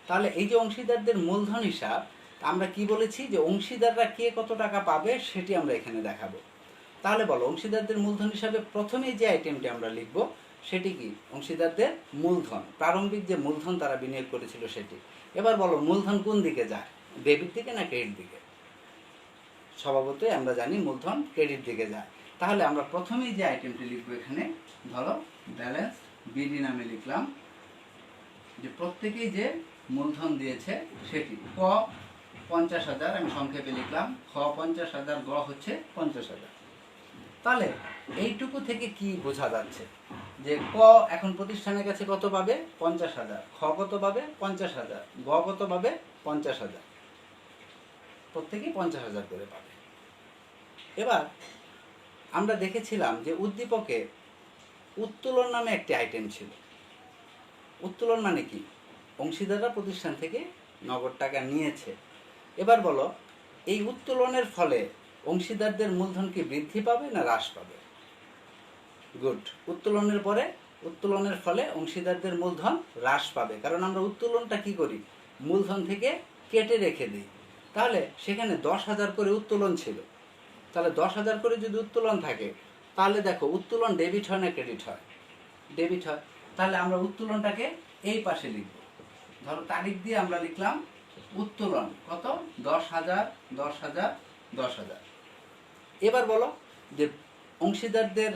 তাহলে এই যে অংশীদারদের মূলধন হিসাব, আমরা কি বলেছি? যে অংশীদাররা কে কত টাকা পাবে সেটি আমরা এখানে দেখাবো। তাহলে বলো, অংশীদারদের মূলধন হিসাবে প্রথমে যে আইটেমটি আমরা লিখব সেটি কি? অংশীদারদের মূলধন, প্রারম্ভিক যে মূলধন তারা বিনিয়োগ করেছিল সেটি। এবার বলো, মূলধন কোন দিকে যায়? ডেবিট দিকে না ক্রেডিট দিকে? স্বভাবতই আমরা জানি মূলধন ক্রেডিট দিকে যায়। তাহলে আমরা প্রথমেই যে আইটেমটি লিখবো এখানে, ধরো ব্যালেন্স বিডি নামে লিখলাম, যে প্রত্যেকেই যে মূলধন দিয়েছে সেটি। ক 50,000 আমি সংক্ষেপে লিখলাম, খ 50,000, গ হচ্ছে 50,000। তাহলে এইটুকু থেকে কি বোঝা যাচ্ছে? যে ক এখন প্রতিষ্ঠানের কাছে কত পাবে? 50,000। খ কত পাবে? 50,000। গ কত পাবে? 50,000। প্রত্যেকেই 50,000 করে পাবে। এবার আমরা দেখেছিলাম যে উদ্দীপকে উত্তোলন নামে একটি আইটেম ছিল। উত্তোলন মানে কি? অংশীদাররা প্রতিষ্ঠান থেকে নগদ টাকা নিয়েছে। এবার বলো, এই উত্তোলনের ফলে অংশীদারদের মূলধন কি বৃদ্ধি পাবে না হ্রাস পাবে? গুড। উত্তোলনের ফলে অংশীদারদের মূলধন হ্রাস পাবে, কারণ আমরা উত্তোলনটা কি করি? মূলধন থেকে কেটে রেখে দিই। তাহলে সেখানে 10,000 করে উত্তোলন ছিল। তাহলে 10,000 করে যদি উত্তোলন থাকে, তাহলে দেখো উত্তোলন ডেবিট হয় না ক্রেডিট হয়? ডেবিট হয়। তাহলে আমরা উত্তোলনটাকে এই পাশে লিখব। ধরো তারিখ দিয়ে আমরা লিখলাম উত্তোলন কত? 10,000, 10,000, 10,000। এবার বলো যে অংশীদারদের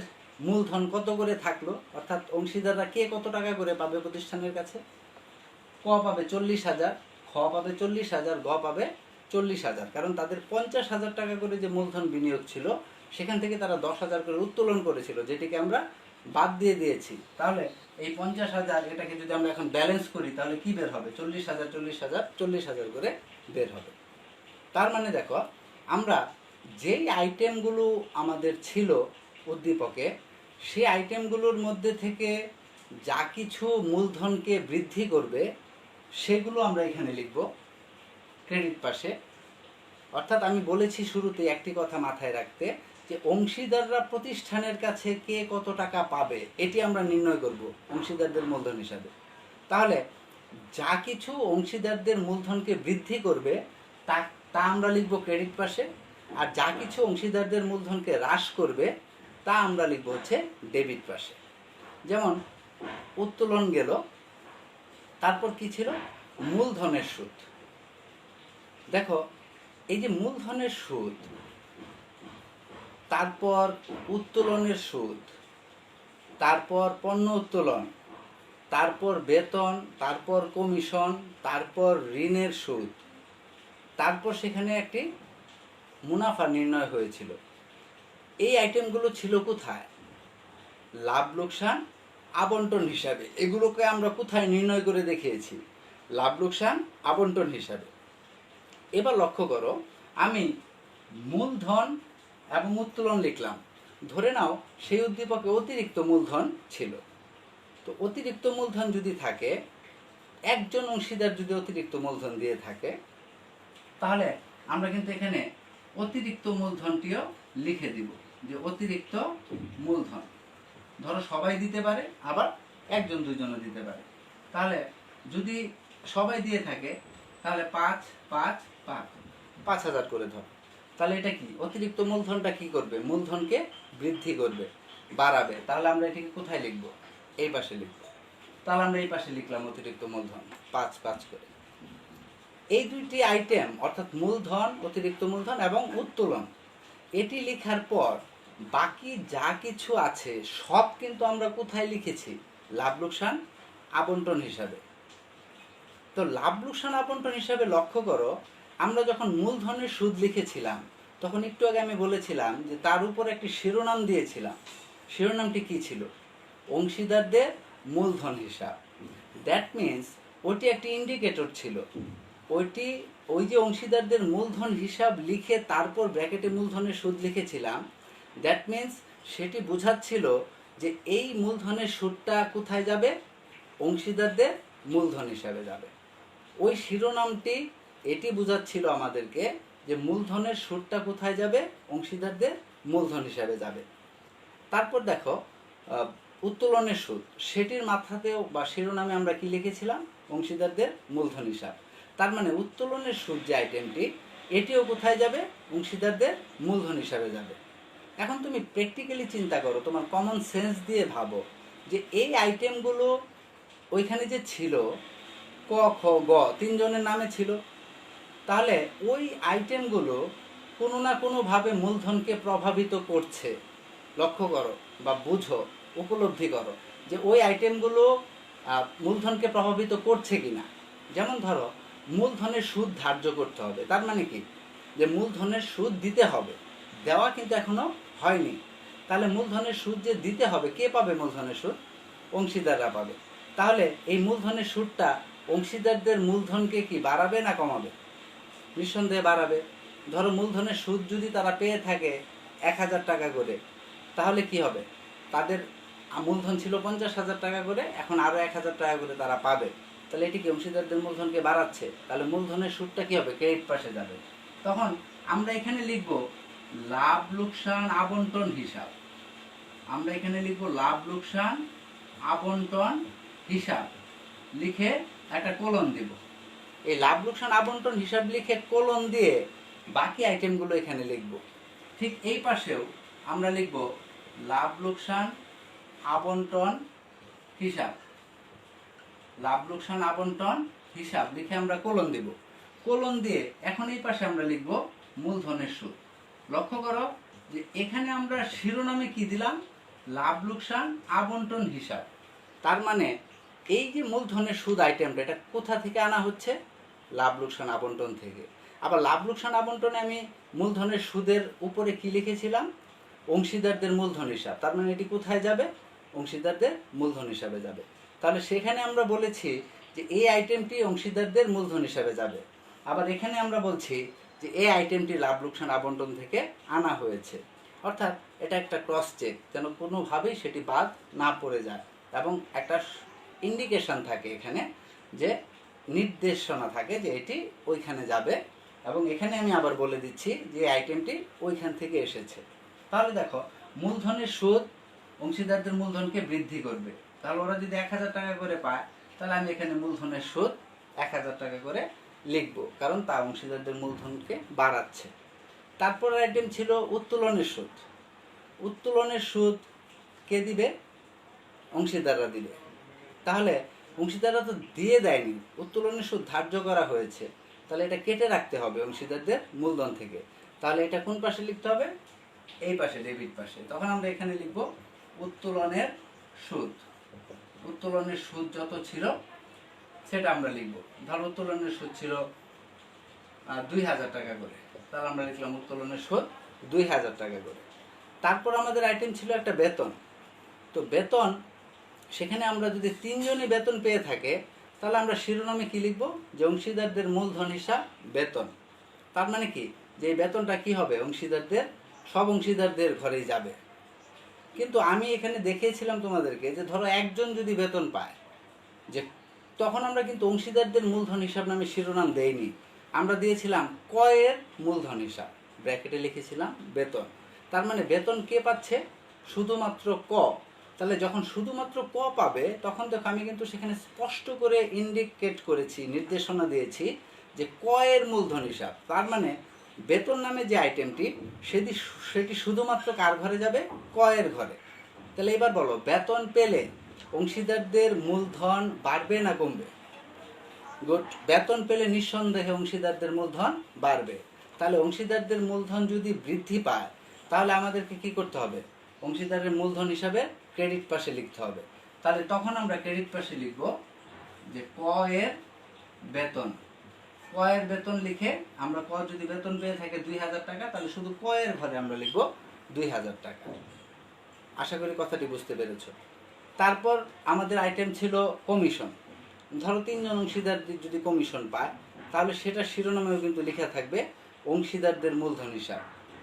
মূলধন কত করে থাকলো, অর্থাৎ অংশীদাররা কে কত টাকা করে পাবে প্রতিষ্ঠানের কাছে? ক পাবে 40,000, খ পাবে 40,000, গ পাবে 40,000। কারণ তাদের 50,000 টাকা করে যে মূলধন বিনিয়োগ ছিল, সেখান থেকে তারা 10,000 করে উত্তোলন করেছিল, যেটিকে আমরা বাদ দিয়ে দিয়েছি। তাহলে এই 50,000 এটাকে যদি আমরা এখন ব্যালেন্স করি, তাহলে কি বের হবে? 40,000, 40,000, 40,000 করে বের হবে। তার মানে দেখো, আমরা যেই আইটেমগুলো আমাদের ছিল উদ্দীপকে, সেই আইটেমগুলোর মধ্যে থেকে যা কিছু মূলধনকে বৃদ্ধি করবে সেগুলো আমরা এখানে লিখব ক্রেডিট পাশে। অর্থাৎ আমি বলেছি শুরুতে একটি কথা মাথায় রাখতে, যে অংশীদাররা প্রতিষ্ঠানের কাছে কে কত টাকা পাবে এটি আমরা নির্ণয় করব অংশীদারদের মূলধন হিসাবে। তাহলে যা কিছু অংশীদারদের মূলধনকে বৃদ্ধি করবে তা আমরা লিখব ক্রেডিট পাশে, আর যা কিছু অংশীদারদের মূলধনকে হ্রাস করবে তা আমরা লিখব হচ্ছে ডেবিট পাশে। যেমন উত্তোলন গেল, তারপর কি ছিল? মূলধনের সুদ। দেখো এই যে মূলধনের সুদ, তারপর উত্তোলনের সুদ, তারপর পণ্য উত্তোলন, তারপর বেতন, তারপর কমিশন, তারপর ঋণের সুদ, তারপর সেখানে একটি মুনাফা নির্ণয় হয়েছিল। এই আইটেমগুলো ছিল কোথায়? লাভ লোকসান আবন্টন হিসাবে। এগুলোকে আমরা কোথায় নির্ণয় করে দেখিয়েছি? লাভ লোকসান আবন্টন হিসাবে। এবার লক্ষ্য করো, আমি মূলধন এবং উত্তোলন লিখলাম। ধরে নাও সেই উদ্দীপকে অতিরিক্ত মূলধন ছিল। তো অতিরিক্ত মূলধন যদি থাকে, একজন অংশীদার যদি অতিরিক্ত মূলধন দিয়ে থাকে, তাহলে আমরা কিন্তু এখানে অতিরিক্ত মূলধনটিও লিখে দিব যে অতিরিক্ত মূলধন। ধরো সবাই দিতে পারে, আবার একজন দুইজনও দিতে পারে। তাহলে যদি সবাই দিয়ে থাকে তাহলে 5 5 5 5,000 করে ধর। তাহলে এটা কি? অতিরিক্ত মূলধনটা কি করবে? মূলধনকে বৃদ্ধি করবে, বাড়াবে। তাহলে আমরা এটাকে কোথায় লিখব? এই পাশে লিখব। তাহলে আমরা এই পাশে লিখলাম অতিরিক্ত মূলধন 5 5 করে। এই দুইটি আইটেম অর্থাৎ মূলধন, অতিরিক্ত মূলধন এবং উত্তোলন, এটি লেখার পর বাকি যা কিছু আছে সব কিন্তু আমরা কোথায় লিখেছি? লাভ লোকসান আবন্টন হিসাবে। তো লাভ লোকসান আবন্টন হিসাবে লক্ষ্য করো, আমরা যখন মূলধনের সুদ লিখেছিলাম তখন একটু আগে আমি বলেছিলাম যে তার উপর একটি শিরোনাম দিয়েছিলাম। শিরোনামটি কি ছিল? অংশীদারদের মূলধন হিসাব। দ্যাট মিনস ওটি একটি ইন্ডিকেটর ছিল। ওই যে অংশীদারদের মূলধন হিসাব লিখে তারপর ব্র্যাকেটে মূলধনের সুদ লিখেছিলাম, দ্যাট মিনস সেটি বোঝাচ্ছিল যে এই মূলধনের সুদটা কোথায় যাবে? অংশীদারদের মূলধন হিসাবে যাবে। ওই শিরোনামটি এটি বোঝাচ্ছিল আমাদেরকে যে মূলধনের সুদটা কোথায় যাবে? অংশীদারদের মূলধন হিসাবে যাবে। তারপর দেখো উত্তোলনের সুদ, সেটির মাথাতেও বা শিরোনামে আমরা কি লিখেছিলাম? অংশীদারদের মূলধন হিসাব। তার মানে উত্তোলনের সুদ যে আইটেমটি, এটিও কোথায় যাবে? অংশীদারদের মূলধন হিসাবে যাবে। এখন তুমি প্র্যাকটিক্যালি চিন্তা করো, তোমার কমন সেন্স দিয়ে ভাবো যে এই আইটেমগুলো ওইখানে যে ছিল, ক খ গ 3 জনের নামে ছিল, তাহলে ওই আইটেমগুলো কোনো না কোনোভাবে মূলধনকে প্রভাবিত করছে। লক্ষ্য করো বা বুঝো, উপলব্ধি করো যে ওই আইটেমগুলো মূলধনকে প্রভাবিত করছে কিনা। যেমন ধরো মূলধনের সুদ ধার্য করতে হবে, তার মানে কি? যে মূলধনের সুদ দিতে হবে, দেওয়া কিন্তু এখনো হয়নি। তাহলে মূলধনের সুদ যে দিতে হবে, কে পাবে মূলধনের সুদ? অংশীদাররা পাবে। তাহলে এই মূলধনের সুদটা অংশীদারদের মূলধনকে কি বাড়াবে না কমাবে? নিঃসন্দেহে বাড়াবে। ধরো মূলধনের সুদ যদি তারা পেয়ে থাকে 1,000 টাকা করে, তাহলে কি হবে? তাদের মূলধন ছিল 50,000 টাকা করে, এখন আরও 1,000 টাকা করে তারা পাবে। তাহলে এটি কি অংশীদারদের মূলধনকে বাড়াচ্ছে? তাহলে মূলধনের সুদটা কি হবে? ক্রেডিট পাশে যাবে। তখন আমরা এখানে লিখব লাভ লোকসান আবন্টন হিসাব। আমরা এখানে লিখব লাভ লোকসান আবন্টন হিসাব, লিখে একটা কোলন দেব। এই লাভ লোকসান আবন্টন হিসাব লিখে কোলন দিয়ে বাকি আইটেমগুলো এখানে লিখব। ঠিক এই পাশেও আমরা লিখব লাভ লোকসান আবন্টন হিসাব। লাভ লোকসান আবন্টন হিসাব লিখে আমরা কোলন দেব। কোলন দিয়ে এখন এই পাশে আমরা লিখব মূলধনের সুদ। লক্ষ্য করো যে এখানে আমরা শিরোনামে কি দিলাম? লাভ লোকসান আবন্টন হিসাব। তার মানে এই যে মূলধনের সুদ আইটেমটা, এটা কোথা থেকে আনা হচ্ছে? লাভ লোকসান আবন্টন থেকে। আবার লাভ লোকসান আবন্টনে আমি মূলধনের সুদের উপরে কি লিখেছিলাম? অংশীদারদের মূলধন হিসাব। তার মানে এটি কোথায় যাবে? অংশীদারদের মূলধন হিসাবে যাবে। তাহলে সেখানে আমরা বলেছি যে এই আইটেমটি অংশীদারদের মূলধন হিসাবে যাবে। আবার এখানে আমরা বলছি যে এই আইটেমটি লাভ লোকসান আবন্টন থেকে আনা হয়েছে। অর্থাৎ এটা একটা ক্রস চেক, যেন কোনোভাবেই সেটি বাদ না পড়ে যায় এবং একটা ইন্ডিকেশন থাকে এখানে, যে নির্দেশনা থাকে যে এটি ওইখানে যাবে। এবং এখানে আমি আবার বলে দিচ্ছি যে আইটেমটি ওইখান থেকে এসেছে। তাহলে দেখো মূলধনের সুদ অংশীদারদের মূলধনকে বৃদ্ধি করবে। তাহলে ওরা যদি 1,000 টাকা করে পায়, তাহলে আমি এখানে মূলধনের সুদ 1,000 টাকা করে লিখবো, কারণ তা অংশীদারদের মূলধনকে বাড়াচ্ছে। তারপর আইটেম ছিল উত্তোলনের সুদ। উত্তোলনের সুদ কে দিবে? অংশীদাররা দিবে। তাহলে অংশীদাররা তো দিয়ে দেয়নি, উত্তোলনের সুদ ধার্য করা হয়েছে, তাহলে এটা কেটে রাখতে হবে অংশীদারদের মূলধন থেকে। তাহলে এটা কোন পাশে লিখতে হবে? এই পাশে, ডেবিট পাশে। তখন আমরা এখানে লিখব উত্তোলনের সুদ। উত্তোলনের সুদ যত ছিল সেটা আমরা লিখব। ধরো উত্তোলনের সুদ ছিল 2000 টাকা করে, তাহলে আমরা লিখলাম উত্তোলনের সুদ 2000 টাকা করে। তারপর আমাদের আইটেম ছিল একটা বেতন। তো বেতন, সেখানে আমরা যদি 3 জনই বেতন পেয়ে থাকে তাহলে আমরা শিরোনামে কি লিখব, যে অংশীদারদের মূলধন হিসাব বেতন। তার মানে কি, যে এই বেতনটা কি হবে, সব অংশীদারদের ঘরেই যাবে। কিন্তু আমি এখানে দেখিয়েছিলাম তোমাদেরকে যে ধরো একজন যদি বেতন পায়, যে তখন আমরা কিন্তু অংশীদারদের মূলধন হিসাব নামে শিরোনাম দেইনি, আমরা দিয়েছিলাম কয়ের মূলধন হিসাব, ব্র্যাকেটে লিখেছিলাম বেতন। তার মানে বেতন কে পাচ্ছে, শুধুমাত্র ক। তাহলে যখন শুধুমাত্র ক পাবে তখন দেখো আমি কিন্তু সেখানে স্পষ্ট করে ইন্ডিকেট করেছি, নির্দেশনা দিয়েছি যে কয়ের মূলধন হিসাব। তার মানে বেতন নামে যে আইটেমটি সেটি শুধুমাত্র কার ঘরে যাবে, কয়ের ঘরে। তাহলে এবার বলো, বেতন পেলে অংশীদারদের মূলধন বাড়বে না কমবে? গুড। বেতন পেলে নিঃসন্দেহে অংশীদারদের মূলধন বাড়বে। তাহলে অংশীদারদের মূলধন যদি বৃদ্ধি পায় তাহলে আমাদেরকে কি করতে হবে, অংশীদারের মূলধন হিসাবে ক্রেডিট পাশে লিখতে হবে। তাহলে তখন আমরা ক্রেডিট পাশে লিখব যে ক এর বেতন। ক এর বেতন লিখে আমরা, ক যদি বেতন পেয়ে থাকে 2000 টাকা, তাহলে শুধু ক এর ঘরে আমরা লিখব 2000 টাকা। আশা করি কথাটি বুঝতে পেরেছো। তারপর আমাদের আইটেম ছিল কমিশন। ধরো 3 জন অংশীদার যদি কমিশন পায় তাহলে সেটা শিরোনামেও কিন্তু লেখা থাকবে অংশীদারদের মূলধন হিসাব।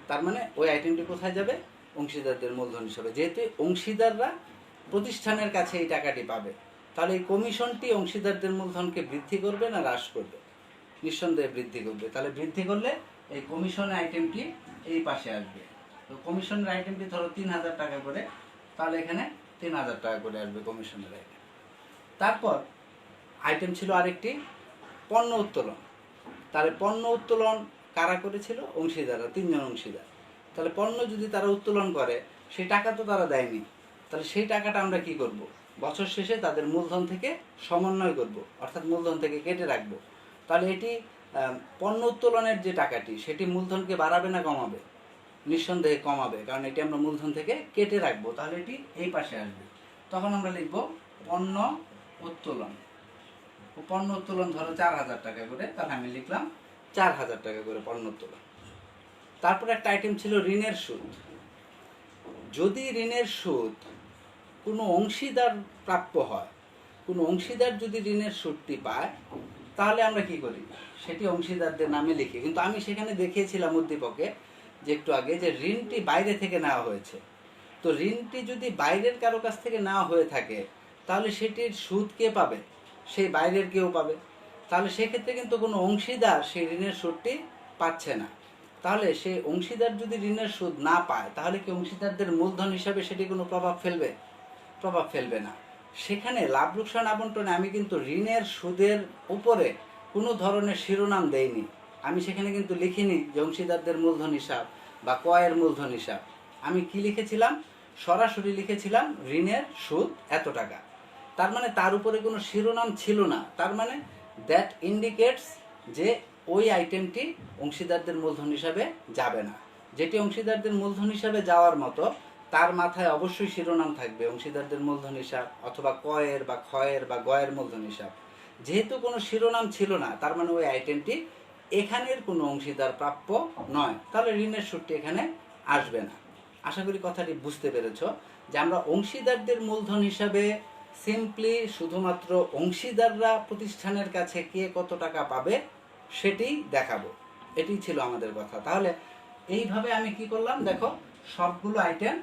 তার মানে ওই আইটেমটি কোথায় যাবে, অংশীদারদের মূলধন হিসাবে। যেহেতু অংশীদাররা প্রতিষ্ঠানের কাছে এই টাকাটি পাবে, তাহলে এই কমিশনটি অংশীদারদের মূলধনকে বৃদ্ধি করবে না হ্রাস করবে? নিঃসন্দেহে বৃদ্ধি করবে। তাহলে বৃদ্ধি করলে এই কমিশনের আইটেমটি এই পাশে আসবে। তো কমিশনের আইটেমটি ধরো 3000 টাকা করে, তাহলে এখানে 3000 টাকা করে আসবে কমিশনের আইটেম। তারপর আইটেম ছিল আরেকটি পণ্য উত্তোলন। তাহলে পণ্য উত্তোলন কারা করেছিল, অংশীদাররা, 3 জন অংশীদার। তাহলে পণ্য যদি তারা উত্তোলন করে, সেই টাকা তো তারা দেয়নি, তাহলে সেই টাকাটা আমরা কি করব, বছর শেষে তাদের মূলধন থেকে সমন্বয় করব, অর্থাৎ মূলধন থেকে কেটে রাখবো। তাহলে এটি পণ্য উত্তোলনের যে টাকাটি সেটি মূলধনকে বাড়াবে না কমাবে? নিঃসন্দেহে কমাবে, কারণ এটি আমরা মূলধন থেকে কেটে রাখবো। তাহলে এটি এই পাশে আসবে। তখন আমরা লিখব পণ্য উত্তোলন। পণ্য উত্তোলন ধরো 4000 টাকা করে, তাহলে আমি লিখলাম 4000 টাকা করে পণ্য উত্তোলন। তারপর একটা আইটেম ছিল ঋণের সুদ। যদি ঋণের সুদ কোনো অংশীদার প্রাপ্য হয়, কোনো অংশীদার যদি ঋণের সুদটি পায়, তাহলে আমরা কি করি, সেটি অংশীদারদের নামে লিখি। কিন্তু আমি সেখানে দেখিয়েছিলাম উদ্দীপকে যে একটু আগে, যে ঋণটি বাইরে থেকে নেওয়া হয়েছে। তো ঋণটি যদি বাইরের কারো কাছ থেকে নেওয়া হয়ে থাকে তাহলে সেটির সুদ কে পাবে, সেই বাইরের কেউ পাবে। তাহলে সেক্ষেত্রে কিন্তু কোনো অংশীদার সেই ঋণের সুদটি পাচ্ছে না। তাহলে সেই অংশীদার যদি ঋণের সুদ না পায় তাহলে কি অংশীদারদের মূলধন হিসাবে সেটি কোনো প্রভাব ফেলবে? প্রভাব ফেলবে না। সেখানে লাভ লোকসান আবন্টনে আমি কিন্তু ঋণের সুদের উপরে কোনো ধরনের শিরোনাম দেইনি। আমি সেখানে কিন্তু লিখিনি যে অংশীদারদের মূলধন হিসাব বা কয়ের মূলধন হিসাব। আমি কি লিখেছিলাম, সরাসরি লিখেছিলাম ঋণের সুদ এত টাকা। তার মানে তার উপরে কোনো শিরোনাম ছিল না। তার মানে দ্যাট ইন্ডিকেটস যে ওই আইটেমটি অংশীদারদের মূলধন হিসাবে যাবে না। যেটি অংশীদারদের মূলধন হিসাবে যাওয়ার মতো তার মাথায় অবশ্যই শিরোনাম থাকবে অংশীদারদের মূলধন হিসাব, অথবা কয়ের বা ক্ষয়ের বা গয়ের মূলধন হিসাব। যেহেতু কোনো শিরোনাম ছিল না, তার মানে ওই আইটেমটি এখানের কোনো অংশীদার প্রাপ্য নয়, তাহলে ঋণের সুদটি এখানে আসবে না। আশা করি কথাটি বুঝতে পেরেছ যে আমরা অংশীদারদের মূলধন হিসাবে সিম্পলি শুধুমাত্র অংশীদাররা প্রতিষ্ঠানের কাছে কে কত টাকা পাবে সেটি দেখাবো। এটি ছিল আমাদের কথা। তাহলে এইভাবে আমি কি করলাম, দেখো সবগুলো আইটেম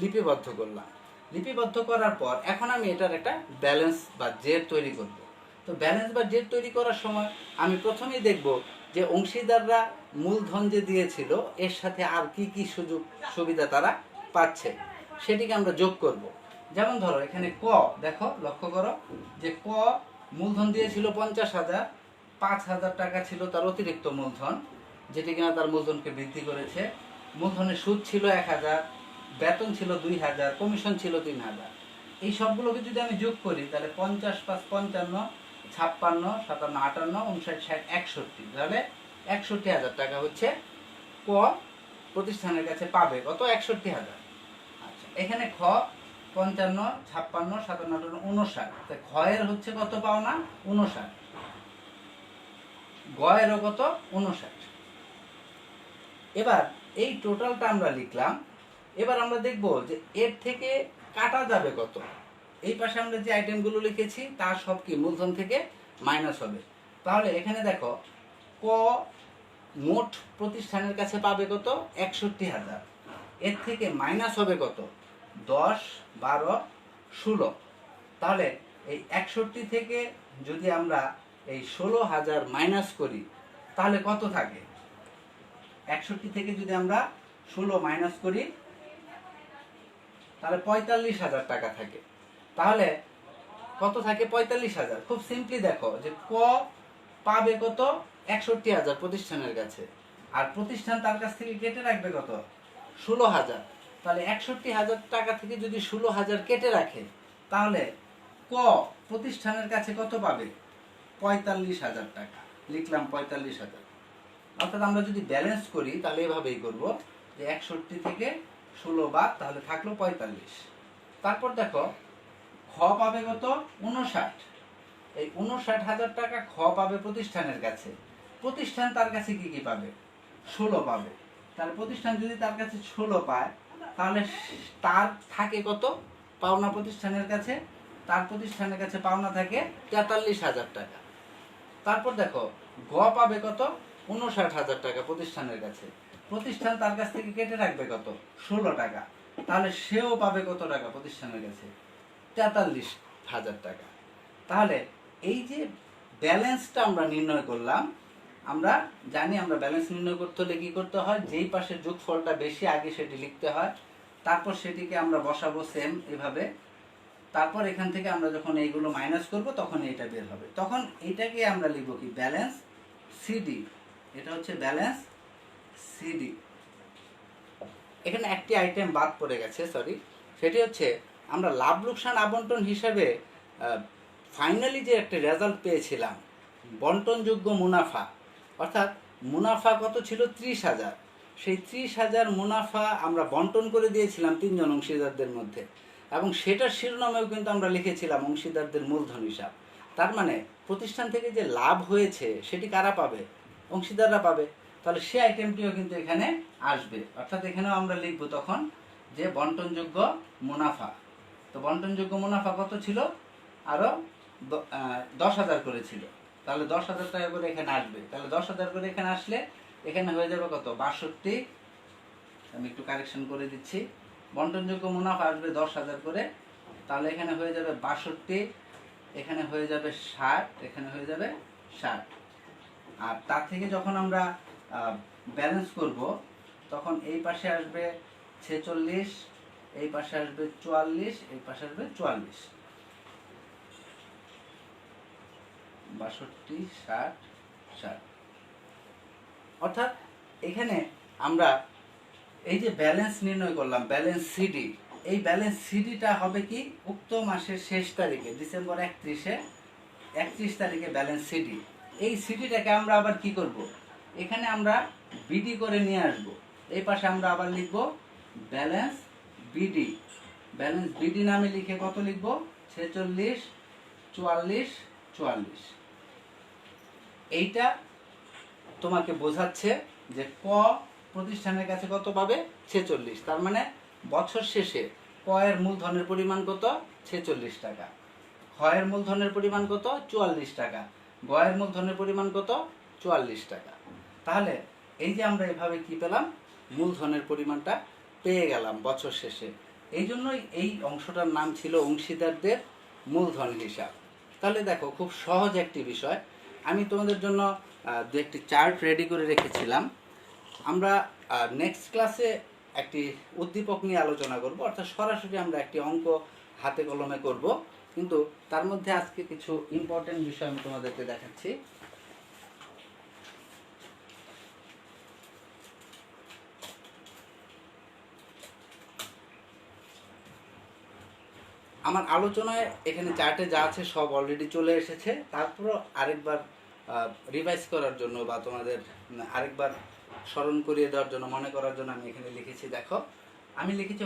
লিপিবদ্ধ করলাম। লিপিবদ্ধ করার পর এখন আমি এটার একটা ব্যালেন্স বা জের তৈরি করব। তো ব্যালেন্স বা জের তৈরি করার সময় আমি প্রথমেই দেখব যে অংশীদাররা মূলধন যে দিয়েছিল এর সাথে আর কি কি সুযোগ সুবিধা তারা পাচ্ছে সেটিকে আমরা যোগ করব। যেমন ধরো এখানে ক, দেখো লক্ষ্য করো যে ক মূলধন দিয়েছিল 50,000, 5,000 টাকা ছিল তার অতিরিক্ত মূলধন, যেটি কিনা তার মূলধনকে বৃদ্ধি করেছে। মূলধনের সুদ ছিল 1000, বেতন ছিল 2000, কমিশন ছিল 3000। এই সবগুলোকে যদি আমি যোগ করি তাহলে 50, 5, 55, 56, 57, 58, 59, 60, 61, তাহলে 61,000 টাকা হচ্ছে ক প্রতিষ্ঠানের কাছে পাবে। কত? 61,000। আচ্ছা, এখানে খ 55, 56, 57, 59। ক্ষয়ের হচ্ছে কত পাওনা? 59। গয়েরও কত? 59। এবার এই টোটালটা আমরা লিখলাম। এবার আমরা দেখব যে এর থেকে কাটা যাবে কত। এই পাশে আমরা যে আইটেমগুলো লিখেছি তার সব কি মূলধন থেকে মাইনাস হবে। তাহলে এখানে দেখো ক মোট প্রতিষ্ঠানের কাছে পাবে কত? 61,000। এর থেকে মাইনাস হবে কত? 10, 12, 16। তাহলে এই 61 থেকে যদি আমরা এই 16,000 মাইনাস করি তাহলে কত থাকে? 61 থেকে যদি আমরা 16 মাইনাস করি তাহলে 45,000 টাকা থাকে। তাহলে কত থাকে? 45,000। খুব সিম্পলি দেখো যে ক পাবে কত? 61,000 প্রতিষ্ঠানের কাছে, আর প্রতিষ্ঠান তার কাছ থেকে কেটে রাখবে কত? 16,000। তাহলে 61,000 টাকা থেকে যদি 16,000 কেটে রাখে তাহলে ক প্রতিষ্ঠানের কাছে কত পাবে? 45,000 টাকা। লিখলাম 45,000। অর্থাৎ আমরা যদি ব্যালেন্স করি তাহলে এভাবেই করব যে 61 থেকে 16 বাদ, তাহলে থাকলো 45। তারপর দেখো খ পাবে কত? 59। এই 59,000 টাকা খ পাবে প্রতিষ্ঠানের কাছে। প্রতিষ্ঠান তার কাছে কি কি পাবে? 16 পাবে। তাহলে প্রতিষ্ঠান যদি তার কাছে 16 পায় তাহলে তার থাকে কত পাওনা প্রতিষ্ঠানের কাছে? তার প্রতিষ্ঠানের কাছে পাওনা থাকে 43,000 টাকা। তারপর দেখো গ পাবে কত? 59,000 টাকা প্রতিষ্ঠানের কাছে। প্রতিষ্ঠান তার কাছ থেকে কেটে রাখবে কত? 16 টাকা। তাহলে সেও পাবে কত টাকা প্রতিষ্ঠানের কাছে? 43,000 টাকা। তাহলে এই যে ব্যালেন্সটা আমরা নির্ণয় করলাম, আমরা জানি আমরা ব্যালেন্স নির্ণয় করতে হলে কি করতে হয়? যেই পাশে যোগফলটা বেশি আগে সেটি লিখতে হয়, তারপর সেটিকে আমরা বসাবো সেম এভাবে। তারপর এখান থেকে আমরা যখন এইগুলো মাইনাস করব তখন এটা বের হবে। তখন এটাকে আমরা লিখব কি? Balance CD. এটা হচ্ছে ব্যালেন্স সিডি। এখানে একটি আইটেম বাদ পড়ে গেছে, সরি। সেটি হচ্ছে আমরা লাভ লোকসান আবন্টন হিসাবে ফাইনালি যে একটা রেজাল্ট পেয়েছিলাম বন্টনযোগ্য মুনাফা, অর্থাৎ মুনাফা কত ছিল? 30,000। সেই 30,000 মুনাফা আমরা বন্টন করে দিয়েছিলাম 3 জন অংশীদারদের মধ্যে, এবং সেটার শিরোনামেও কিন্তু আমরা লিখেছিলাম অংশীদারদের মূলধন হিসাব। তার মানে প্রতিষ্ঠান থেকে যে লাভ হয়েছে সেটি কারা পাবে? অংশীদাররা পাবে। তাহলে সে আইটেমটিও কিন্তু এখানে আসবে। অর্থাৎ এখানেও আমরা লিখব তখন যে বন্টনযোগ্য মুনাফা। তো বন্টনযোগ্য মুনাফা কত ছিল? আরও 10,000 করে ছিল। তাহলে 10,000 টাকা করে এখানে আসবে। তাহলে 10,000 করে এখানে আসলে এখানে হয়ে যাবে কত? 62। আমি একটু কারেকশন করে দিচ্ছি। বন্টনযোগ্য মুনাফা আসবে 10,000 করে। তাহলে এখানে হয়ে যাবে 62, এখানে হয়ে যাবে 60, এখানে হয়ে যাবে 60। আর তার থেকে যখন আমরা ব্যালেন্স করব তখন এই পাশে আসবে 46, এই পাশে আসবে 44, এই পাশে আসবে 44। 62, 60, 60। অর্থাৎ এখানে আমরা এই যে ব্যালেন্স নির্ণয় করলাম ব্যালেন্স সিডি, এই ব্যালেন্স সিডিটা হবে কি? উক্ত মাসের শেষ তারিখে ডিসেম্বর 31 তারিখে ব্যালেন্স সিডি। এই সিডিটাকে আমরা আবার কি করব? এখানে আমরা বিডি করে নিয়ে আসব। এই পাশে আমরা আবার লিখব ব্যালেন্স বিডি। ব্যালেন্স বিডি নামে লিখে কত লিখব? 46, 44, 44। এইটা তোমাকে বোঝাচ্ছে যে ক প্রতিষ্ঠানের কাছে কত পাবে? 46। তার মানে বছর শেষে ক এর মূলধনের পরিমাণ কত? 46 টাকা। খ এর মূলধনের পরিমাণ কত? 44 টাকা। গ এর মূলধনের পরিমাণ কত? 44 টাকা। তাহলে এই যে আমরা এভাবে কি পেলাম? মূলধনের পরিমাণটা পেয়ে গেলাম বছর শেষে। এই জন্যই এই অংশটার নাম ছিল অংশীদারদের মূলধন হিসাব। তাহলে দেখো খুব সহজ একটি বিষয়। আমি তোমাদের জন্য দু একটি চার্ট রেডি করে রেখেছিলাম। আমরা নেক্সট ক্লাসে একটি উদ্দীপক নিয়ে আলোচনা করব, অর্থাৎ সরাসরি আমরা একটি অঙ্ক হাতে কলমে করব, কিন্তু তার মধ্যে আজকে কিছু ইম্পর্টেন্ট বিষয় আমি তোমাদেরকে দেখাচ্ছি। আমার আলোচনায় এখানে চার্টে যা আছে সব অলরেডি চলে এসেছে। তারপরও আরেকবার রিভাইজ করার জন্য বা তোমাদের আরেকবার স্মরণ করিয়ে দেওয়ার জন্য, মনে করার জন্য আমি এখানে লিখেছি। দেখো আমি লিখেছি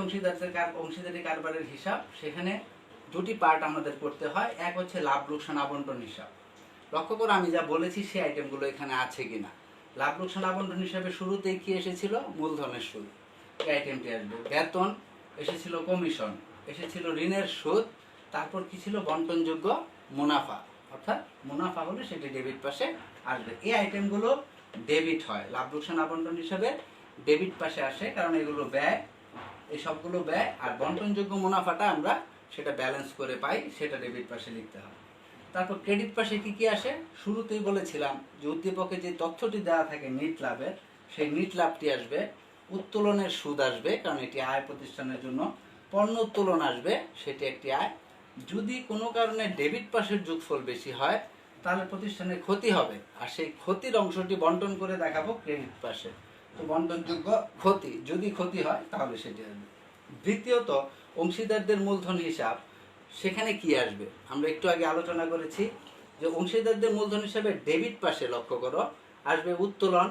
অংশীদারি কারবারের হিসাব। সেখানে দুটি পার্ট আমাদের করতে হয়। এক হচ্ছে লাভ লোকসান আবন্টন হিসাব। লক্ষ্য করো আমি যা বলেছি সেই আইটেমগুলো এখানে আছে কিনা। লাভ লোকসান আবন্টন হিসাবে শুরুতেই কি এসেছিল? মূলধনের সুদ, এই আইটেমটি আসবে। বেতন এসেছিল, কমিশন এসেছিল, ঋণের সুদ, তারপর কি ছিল? বন্টনযোগ্য মুনাফা। অর্থাৎ মুনাফা হলে সেটি ডেবিট পাশে আসবে। এই আইটেমগুলো ডেবিট হয়, লাভ লোকসান আবন্টন হিসাবে ডেবিট পাশে আসে, কারণ এগুলো ব্যয়, এই সবগুলো ব্যয়। আর বন্টনযোগ্য মুনাফাটা আমরা সেটা ব্যালেন্স করে পাই, সেটা ডেবিট পাশে লিখতে হয়। তারপর ক্রেডিট পাশে কি কি আসে? শুরুতেই বলেছিলাম যে উদ্দীপকে যে তথ্যটি দেওয়া থাকে নিট লাভের, সেই নিট লাভটি আসবে। উত্তোলনের সুদ আসবে, কারণ এটি আয় প্রতিষ্ঠানের জন্য। পণ্য উত্তোলন আসবে, সেটি একটি আয়। যদি কোনো কারণে ডেবিট পাশের যোগফল বেশি হয় তাহলে প্রতিষ্ঠানের ক্ষতি হবে, আর সেই ক্ষতির অংশটি বন্টন করে দেখাবো ক্রেডিট পাশে। তো বন্টনযোগ্য ক্ষতি, যদি ক্ষতি হয় তাহলে সেটি আসবে। দ্বিতীয়ত অংশীদারদের মূলধন হিসাব, সেখানে কি আসবে? আমরা একটু আগে আলোচনা করেছি যে অংশীদারদের মূলধন হিসাবে ডেবিট পাশে, লক্ষ্য করো, আসবে উত্তোলন,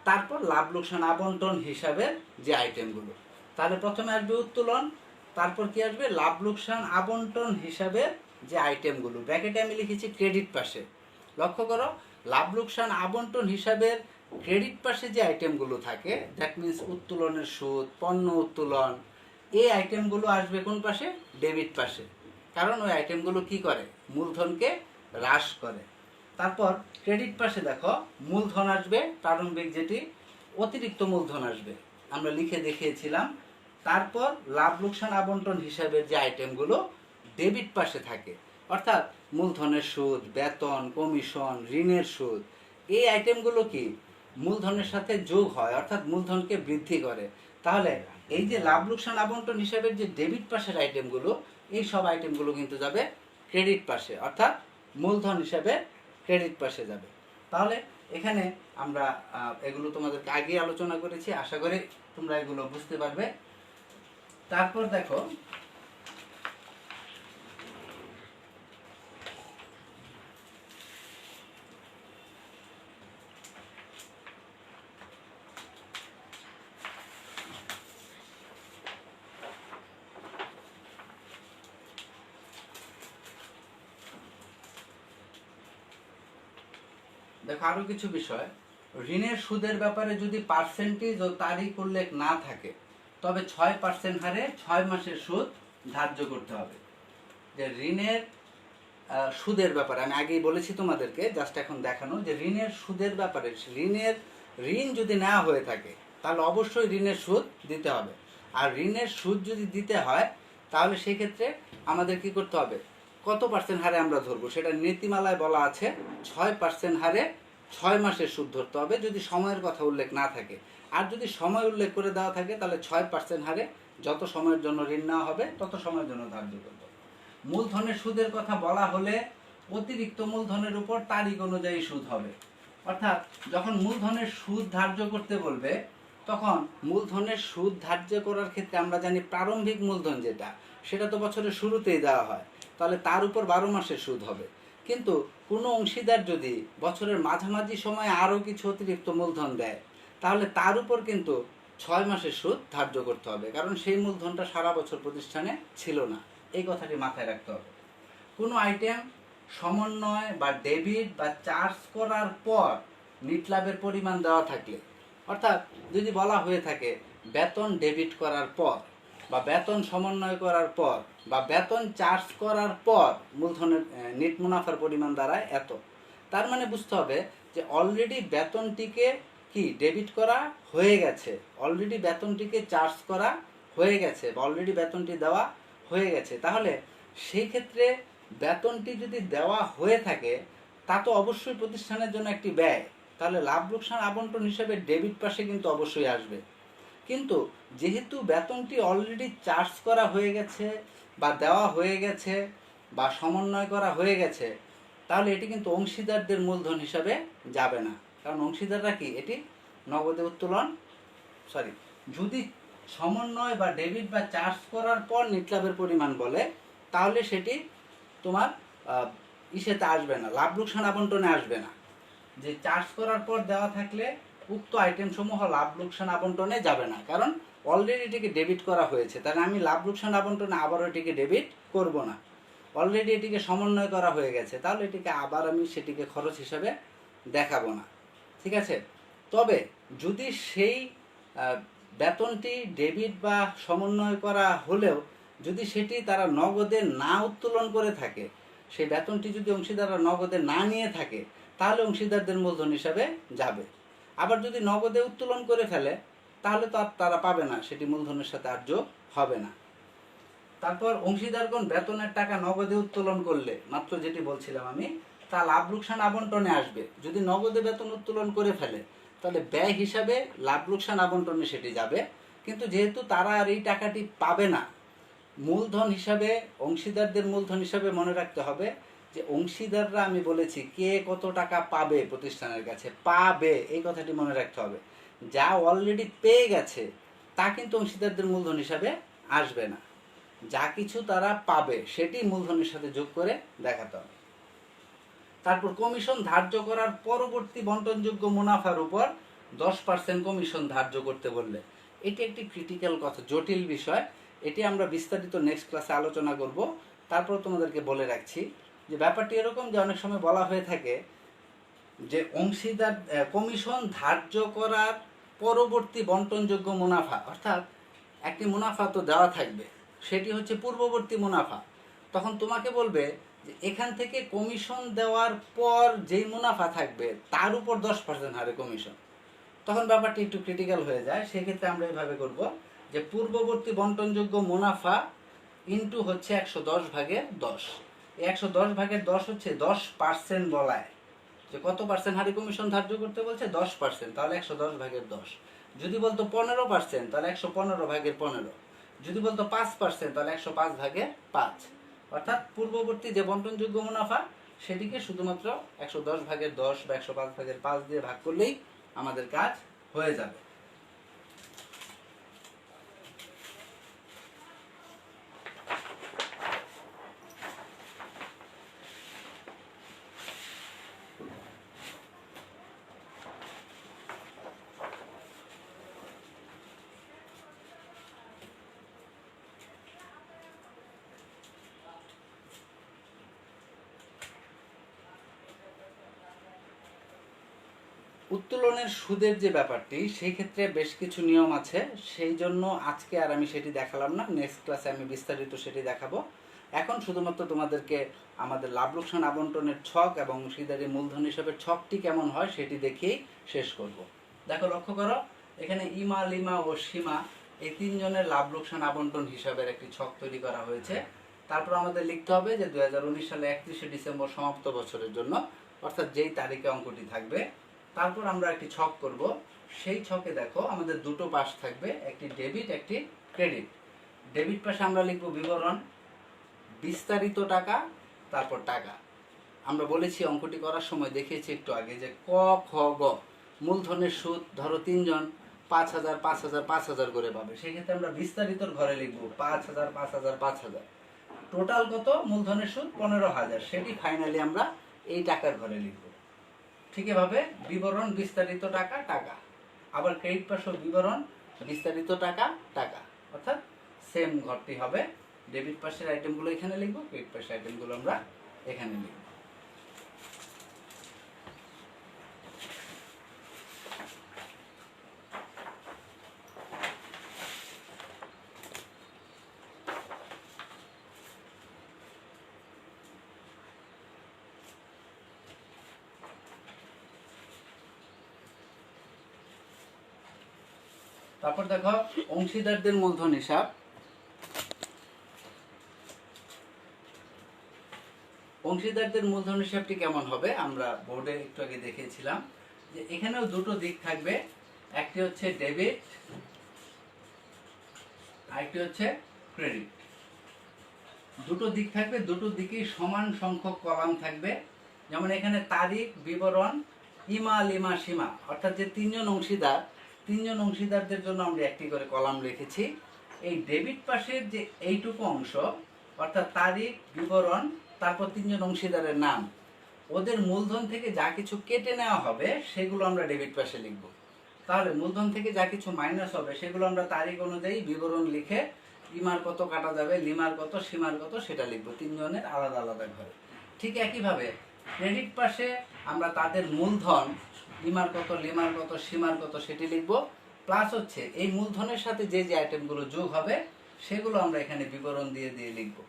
তারপর লাভ লোকসান আবন্টন হিসাবের যে আইটেমগুলো। তাহলে প্রথমে আসবে উত্তোলন, তারপর কি আসবে? লাভ লোকসান আবন্টন হিসাবের যে আইটেমগুলো। ব্র্যাকেটে আমি লিখেছি ক্রেডিট পাশে। লক্ষ্য করো, লাভ লোকসান আবন্টন হিসাবের ক্রেডিট পাশে যে আইটেমগুলো থাকে, দ্যাট মিনস উত্তোলনের সুদ, পণ্য উত্তোলন, এই আইটেমগুলো আসবে কোন পাশে? ডেবিট পাশে। কারণ ওই আইটেমগুলো কি করে? মূলধনকে হ্রাস করে। তারপর ক্রেডিট পাশে দেখো মূলধন আসবে, প্রারম্ভিক যেটি, অতিরিক্ত মূলধন আসবে, আমরা লিখে দেখিয়েছিলাম। তারপর লাভ লোকসান আবন্টন হিসাবের যে আইটেমগুলো ডেবিট পাশে থাকে, অর্থাৎ মূলধনের সুদ, বেতন, কমিশন, ঋণের সুদ, এই আইটেমগুলো কি? মূলধনের সাথে যোগ হয়, অর্থাৎ মূলধনকে বৃদ্ধি করে। তাহলে এই যে লাভ লোকসান আবন্টন হিসাবের যে ডেবিট পাশের আইটেমগুলো, এই সব আইটেমগুলো কিন্তু যাবে ক্রেডিট পাশে, অর্থাৎ মূলধন হিসাবে ক্রেডিট পাশে যাবে। তাহলে এখানে আমরা এগুলো তোমাদেরকে আগে আলোচনা করেছি, আশা করি তোমরা এগুলো বুঝতে পারবে। তারপর দেখো আরো কিছু বিষয়। ঋণের সুদের ব্যাপারে যদি পার্সেন্টেজ ও তারিখ উল্লেখ না থাকে তবে 6% হারে 6 মাসের সুদ ধার্য করতে হবে। যে ঋণের সুদের ব্যাপারে আমি আগেই বলেছি তোমাদেরকে, জাস্ট এখন দেখানো যে ঋণের সুদের ব্যাপারে, ঋণ যদি নেওয়া হয়ে থাকে তাহলে অবশ্যই ঋণের সুদ দিতে হবে। আর ঋণের সুদ যদি দিতে হয় তাহলে সেই ক্ষেত্রে আমাদের কি করতে হবে? কত পার্সেন্ট হারে আমরা ধরবো সেটা নীতিমালায় বলা আছে। 6% হারে 6 মাসের সুদ ধরতে হবে, যদি সময়ের কথা উল্লেখ না থাকে। আর যদি সময় উল্লেখ করে দেওয়া থাকে তাহলে 6% হারে যত সময়ের জন্য ঋণ নেওয়া হবে তত সময়ের জন্য ধার্য করতে হবে। মূলধনের সুদের কথা বলা হলে অতিরিক্ত মূলধনের উপর তারিখ অনুযায়ী সুদ হবে। অর্থাৎ যখন মূলধনের সুদ ধার্য করতে বলবে তখন মূলধনের সুদ ধার্য করার ক্ষেত্রে আমরা জানি প্রারম্ভিক মূলধন যেটা, সেটা তো বছরের শুরুতেই দেওয়া হয়, তাহলে তার উপর 12 মাসের সুদ হবে। কিন্তু কোনো অংশীদার যদি বছরের মাঝামাঝি সময়ে আরও কিছু অতিরিক্ত মূলধন দেয় তাহলে তার উপর কিন্তু 6 মাসের সুদ ধার্য করতে হবে, কারণ সেই মূলধনটা সারা বছর প্রতিষ্ঠানে ছিল না। এই কথাটি মাথায় রাখতে হবে। কোনো আইটেম সমন্বয় বা ডেবিট বা চার্জ করার পর নিট লাভের পরিমাণ দেওয়া থাকলে, অর্থাৎ যদি বলা হয়ে থাকে বেতন ডেবিট করার পর বা বেতন সমন্বয় করার পর বা বেতন চার্জ করার পর মূলধনের নিট মুনাফার পরিমাণ দাঁড়ায় এত, তার মানে বুঝতে হবে যে অলরেডি বেতনটিকে কি ডেবিট করা হয়ে গেছে, অলরেডি বেতনটিকে চার্জ করা হয়ে গেছে বা অলরেডি বেতনটি দেওয়া হয়ে গেছে। তাহলে সেই ক্ষেত্রে বেতনটি যদি দেওয়া হয়ে থাকে তা তো অবশ্যই প্রতিষ্ঠানের জন্য একটি ব্যয়, তাহলে লাভ লোকসান আবন্টন হিসেবে ডেবিট পাশে কিন্তু অবশ্যই আসবে। কিন্তু যেহেতু বেতনটি অলরেডি চার্জ করা হয়ে গেছে বা দেওয়া হয়ে গেছে বা সমন্বয় করা হয়ে গেছে, তাহলে এটি কিন্তু অংশীদারদের মূলধন হিসাবে যাবে না, কারণ অংশীদাররা কি এটি নগদে উত্তোলন, যদি সমন্বয় বা ডেবিট বা চার্জ করার পর নিট লাভের পরিমাণ বলে তাহলে সেটি তোমার ইসেতে আসবে না, লাভ লোকসান আবন্টনে আসবে না। যে চার্জ করার পর দেওয়া থাকলে উক্ত আইটেম সমূহ লাভ লোকসান আবন্টনে যাবে না, কারণ অলরেডি এটিকে ডেবিট করা হয়েছে, তাহলে আমি লাভ লোকসান আবন্টনে আবারও এটিকে ডেবিট করব না। অলরেডি এটিকে সমন্বয় করা হয়ে গেছে, তাহলে এটিকে আবার আমি সেটিকে খরচ হিসাবে দেখাবো না। ঠিক আছে? তবে যদি সেই বেতনটি ডেবিট বা সমন্বয় করা হলেও যদি সেটি তারা নগদে না উত্তোলন করে থাকে, সেই বেতনটি যদি অংশীদাররা নগদে না নিয়ে থাকে, তাহলে অংশীদারদের মূলধন হিসাবে যাবে। আবার যদি নগদে উত্তোলন করে ফেলে, তাহলে তো আর তারা পাবে না, সেটি মূলধনের সাথে আর যোগ হবে না। তারপর অংশীদারগণ বেতনের টাকা নগদে উত্তোলন করলে, মাত্র যেটি বলছিলাম আমি, তা লাভ লোকসান আবন্টনে আসবে। যদি নগদে বেতন উত্তোলন করে ফেলে, তাহলে ব্যয় হিসাবে লাভ লোকসান আবন্টনে সেটি যাবে। কিন্তু যেহেতু তারা আর এই টাকাটি পাবে না, মূলধন হিসাবে, অংশীদারদের মূলধন হিসাবে মনে রাখতে হবে যে অংশীদাররা, আমি বলেছি কে কত টাকা পাবে প্রতিষ্ঠানের কাছে, পাবে, এই কথাটি মনে রাখতে হবে। যা অলরেডি পেয়ে গেছে তা কিন্তু অংশীদারদের মূলধন হিসাবে আসবে না। যা কিছু তারা পাবে সেটি মূলধনের সাথে যোগ করে দেখাতে হবে। তারপর কমিশন ধার্য করার পরবর্তী বন্টনযোগ্য মুনাফার উপর 10% কমিশন ধার্য করতে বললে, এটি একটি ক্রিটিক্যাল কথা, জটিল বিষয়। এটি আমরা বিস্তারিত নেক্সট ক্লাসে আলোচনা করব। তারপর তোমাদেরকে বলে রাখছি যে ব্যাপারটি এরকম যে অনেক সময় বলা হয়ে থাকে যে অংশীদার কমিশন ধার্য করার পরবর্তী বন্টনযোগ্য মুনাফা, অর্থাৎ একটি মুনাফা তো দেওয়া থাকবে, সেটি হচ্ছে পূর্ববর্তী মুনাফা। তখন তোমাকে বলবে যে এখান থেকে কমিশন দেওয়ার পর যেই মুনাফা থাকবে তার উপর 10% হারে কমিশন। তখন ব্যাপারটি একটু ক্রিটিক্যাল হয়ে যায়। সেক্ষেত্রে আমরা এইভাবে করব যে পূর্ববর্তী বন্টনযোগ্য মুনাফা ইন্টু হচ্ছে 110/10। এই 110/10 হচ্ছে 10% বলায় যে কত পার্সেন্ট হারে কমিশন ধার্য করতে বলছে, 10%, তাহলে 110/10। যদি বলতো 15%, তাহলে 115/15। যদি বলতো 5%, তাহলে 105/5। অর্থাৎ পূর্ববর্তী যে বন্টনযোগ্য মুনাফা সেটিকে শুধুমাত্র 110/10 বা 105/5 দিয়ে ভাগ করলেই আমাদের কাজ হয়ে যাবে। উত্তোলনের সুদের যে ব্যাপারটি, সেই ক্ষেত্রে বেশ কিছু নিয়ম আছে, সেই জন্য আজকে আর আমি সেটি দেখালাম না, নেক্সট ক্লাসে আমি বিস্তারিত সেটি দেখাবো। এখন শুধুমাত্র তোমাদেরকে আমাদের লাভ লোকসান আবন্টনের ছক এবং অংশীদারি মূলধন হিসাবে ছকটি কেমন হয় সেটি দেখিয়েই শেষ করব। দেখো, লক্ষ্য করো, এখানে ইমা, লিমা ও সীমা এই তিনজনের লাভ লোকসান আবন্টন হিসাবের একটি ছক তৈরি করা হয়েছে। তারপর আমাদের লিখতে হবে যে 2019 সালে 31শে ডিসেম্বর সমাপ্ত বছরের জন্য, অর্থাৎ যেই তারিখে অঙ্কটি থাকবে। তারপর আমরা একটি ছক করব। সেই ছকে দেখো আমাদের দুটো পাশ থাকবে, একটি ডেবিট, একটি ক্রেডিট। ডেবিট পাশে আমরা লিখব বিবরণ, বিস্তারিত টাকা, তারপর টাকা। আমরা বলেছি অঙ্কটি করার সময় দেখিয়েছি একটু আগে যে ক, খ, গ মূলধনের সুদ ধরো তিনজন 5,000 5,000 5,000 করে পাবে, সেক্ষেত্রে আমরা বিস্তারিতর ঘরে লিখব 5,000 5,000 5,000। টোটাল কত? মূলধনের সুদ 15,000, সেটি ফাইনালি আমরা এই টাকার ঘরে লিখব। ঠিক এভাবে বিবরণ, বিস্তারিত টাকা, টাকা। আবার ক্রেডিট পাশেও বিবরণ, বিস্তারিত টাকা, টাকা, অর্থাৎ সেম ঘরটি হবে। ডেবিট পাশের আইটেমগুলো এখানে লিখবো, ক্রেডিট পাশের আইটেমগুলো আমরা এখানে লিখব। তারপর দেখো অংশীদারদের মূলধন হিসাব। অংশীদারদের মূলধন হিসাবটি কেমন হবে আমরা বোর্ডে একটু আগে দেখিয়েছিলাম যে এখানেও দুটো দিক থাকবে, একটি হচ্ছে ডেবিট, আরেকটি হচ্ছে ক্রেডিট। দুটো দিক থাকবে, দুটো দিকেই সমান সংখ্যক কলাম থাকবে। যেমন এখানে তারিখ, বিবরণ, ইমা, লিমা, সীমা, অর্থাৎ যে তিনজন অংশীদারদের জন্য আমরা একটি করে কলাম রেখেছি। এই ডেবিট পাশের যে এইটুকু অংশ, অর্থাৎ তারিখ, বিবরণ, তারপর তিনজন অংশীদারের নাম, ওদের মূলধন থেকে যা কিছু কেটে নেওয়া হবে সেগুলো আমরা ডেবিট পাশে লিখব। তাহলে মূলধন থেকে যা কিছু মাইনাস হবে সেগুলো আমরা তারিখ অনুযায়ী বিবরণ লিখে ইমার কত কাটা যাবে, লিমার কত, সীমার কত সেটা লিখবো তিনজনের আলাদা আলাদা ঘরে। ঠিক একইভাবে ক্রেডিট পাশে আমরা তাদের মূলধন ইমার কত, লিমার কত, সীমার কত সেটি লিখবো, প্লাস হচ্ছে এই মূলধনের সাথে যে যে আইটেমগুলো যোগ হবে সেগুলো আমরা এখানে বিবরণ দিয়ে দিয়ে লিখবো।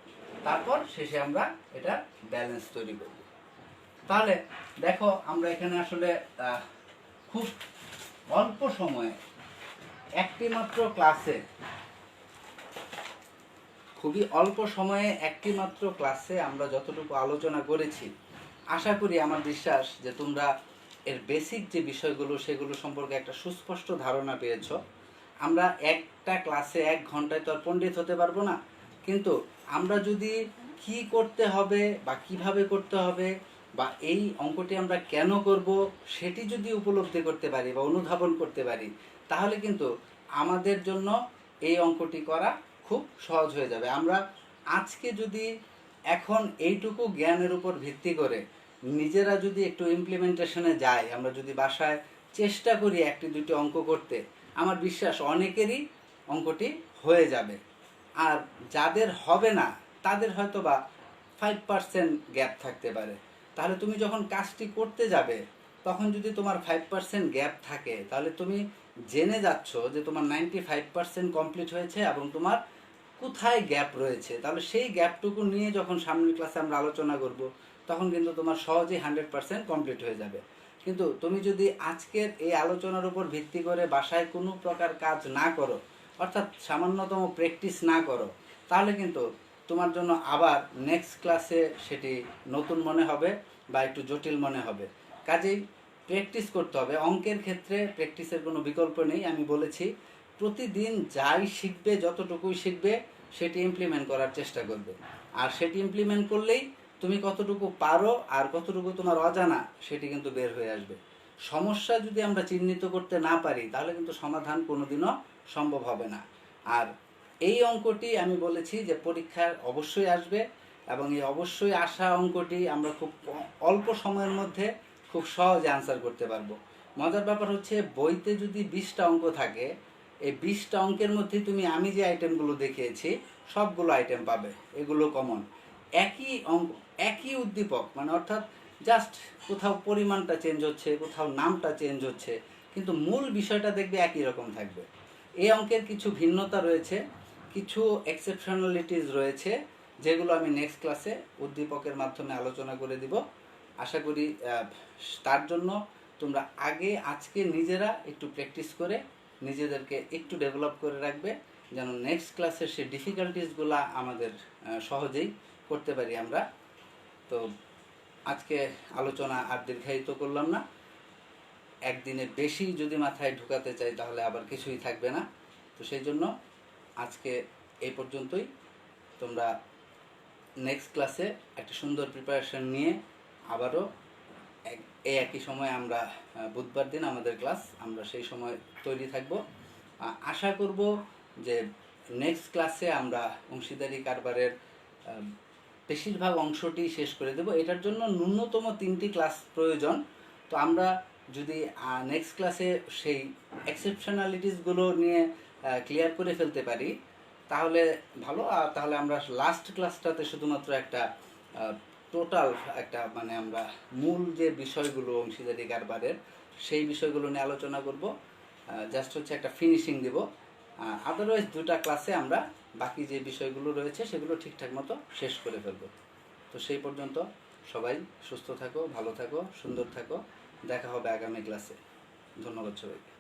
তারপর শেষে আমরা এটা ব্যালেন্স তৈরি করব। তাহলে দেখো আমরা এখানে আসলে খুব অল্প সময়ে একটি মাত্র ক্লাসে, খুবই অল্প সময়ে একটি মাত্র ক্লাসে আমরা যতটুকু আলোচনা করেছি, আশা করি, আমার বিশ্বাস যে তোমরা এর বেসিক যে বিষয়গুলো সেগুলো সম্পর্কে একটা সুস্পষ্ট ধারণা পেয়েছ। আমরা একটা ক্লাসে 1 ঘন্টায় তো আর পণ্ডিত হতে পারবো না, কিন্তু আমরা যদি কি করতে হবে বা কিভাবে করতে হবে বা এই অঙ্কটি আমরা কেন করব সেটি যদি উপলব্ধি করতে পারি বা অনুধাবন করতে পারি, তাহলে কিন্তু আমাদের জন্য এই অঙ্কটি করা খুব সহজ হয়ে যাবে। আমরা আজকে যদি এখন এইটুকু জ্ঞানের উপর ভিত্তি করে নিজেরা যদি একটু ইমপ্লিমেন্টেশনে যাই, আমরা যদি বাসায় চেষ্টা করি একটি দুটি অঙ্ক করতে, আমার বিশ্বাস অনেকেরই অঙ্কটি হয়ে যাবে। আর যাদের হবে না তাদের হয়তো বা 5% গ্যাপ থাকতে পারে। তাহলে তুমি যখন কাজটি করতে যাবে তখন যদি তোমার 5% গ্যাপ থাকে, তাহলে তুমি জেনে যাচ্ছ যে তোমার 95% কমপ্লিট হয়েছে এবং তোমার কোথায় গ্যাপ রয়েছে। তাহলে সেই গ্যাপটুকু নিয়ে যখন সামনের ক্লাসে আমরা আলোচনা করব তখন কিন্তু তোমার সহজেই 100% কমপ্লিট হয়ে যাবে। কিন্তু তুমি যদি আজকের এই আলোচনার উপর ভিত্তি করে বাসায় কোনো প্রকার কাজ না করো, অর্থাৎ সামান্যতম প্র্যাকটিস না করো, তাহলে কিন্তু তোমার জন্য আবার নেক্সট ক্লাসে সেটি নতুন মনে হবে বা একটু জটিল মনে হবে। কাজেই প্র্যাকটিস করতে হবে। অঙ্কের ক্ষেত্রে প্র্যাকটিসের কোনো বিকল্প নেই। আমি বলেছি প্রতিদিন যাই শিখবে, যতটুকুই শিখবে সেটি ইমপ্লিমেন্ট করার চেষ্টা করবে। আর সেটি ইমপ্লিমেন্ট করলেই তুমি কতটুকু পারো আর কতটুকু তোমার অজানা সেটি কিন্তু বের হয়ে আসবে। সমস্যা যদি আমরা চিহ্নিত করতে না পারি তাহলে কিন্তু সমাধান কোনোদিনও সম্ভব হবে না। আর এই অঙ্কটি আমি বলেছি যে পরীক্ষার অবশ্যই আসবে এবং এই অবশ্যই আসা অঙ্কটি আমরা খুব অল্প সময়ের মধ্যে খুব সহজে আনসার করতে পারবো। মজার ব্যাপার হচ্ছে বইতে যদি 20টা অঙ্ক থাকে, এই 20টা অঙ্কের মধ্যে তুমি আমি যে আইটেমগুলো দেখিয়েছি সবগুলো আইটেম পাবে, এগুলো কমন। একই অঙ্ক, একই উদ্দীপক, মানে অর্থাৎ জাস্ট কোথাও পরিমাণটা চেঞ্জ হচ্ছে, কোথাও নামটা চেঞ্জ হচ্ছে, কিন্তু মূল বিষয়টা দেখবে একই রকম থাকবে। এই অঙ্কের কিছু ভিন্নতা রয়েছে, কিছু এক্সেপশনালিটিস রয়েছে, যেগুলো আমি নেক্সট ক্লাসে উদ্দীপকের মাধ্যমে আলোচনা করে দিব। আশা করি তার জন্য তোমরা আজকে নিজেরা একটু প্র্যাকটিস করে নিজেদেরকে একটু ডেভেলপ করে রাখবে, যেন নেক্সট ক্লাসের সেই ডিফিকাল্টিসগুলো আমাদের সহজেই করতে পারি আমরা। তো আজকে আলোচনা আর দীর্ঘায়িত করলাম না। একদিনের বেশি যদি মাথায় ঢুকাতে চাই তাহলে আবার কিছুই থাকবে না। তো সেই জন্য আজকে এই পর্যন্তই। তোমরা নেক্সট ক্লাসে একটা সুন্দর প্রিপারেশন নিয়ে আবারও এই একই সময় আমরা বুধবার দিন আমাদের ক্লাস, আমরা সেই সময় তৈরি থাকব। আশা করব যে নেক্সট ক্লাসে আমরা অংশীদারি কারবারের বেশিরভাগ অংশটি শেষ করে দেব। এটার জন্য ন্যূনতম 3টি ক্লাস প্রয়োজন। তো আমরা যদি নেক্সট ক্লাসে সেই এক্সেপশনালিটিসগুলো নিয়ে ক্লিয়ার করে ফেলতে পারি তাহলে ভালো। আর তাহলে আমরা লাস্ট ক্লাসটাতে শুধুমাত্র একটা টোটাল একটা, মানে আমরা মূল যে বিষয়গুলো অংশীদারি কারবারের সেই বিষয়গুলো নিয়ে আলোচনা করব, জাস্ট হচ্ছে একটা ফিনিশিং দেব। আদারওয়াইজ 2টা ক্লাসে আমরা বাকি যে বিষয়গুলো রয়েছে সেগুলো ঠিকঠাক মতো শেষ করে ফেলব। তো সেই পর্যন্ত সবাই সুস্থ থাকো, ভালো থাকো, সুন্দর থাকো। দেখা হবে আগামী ক্লাসে। ধন্যবাদ সবাইকে।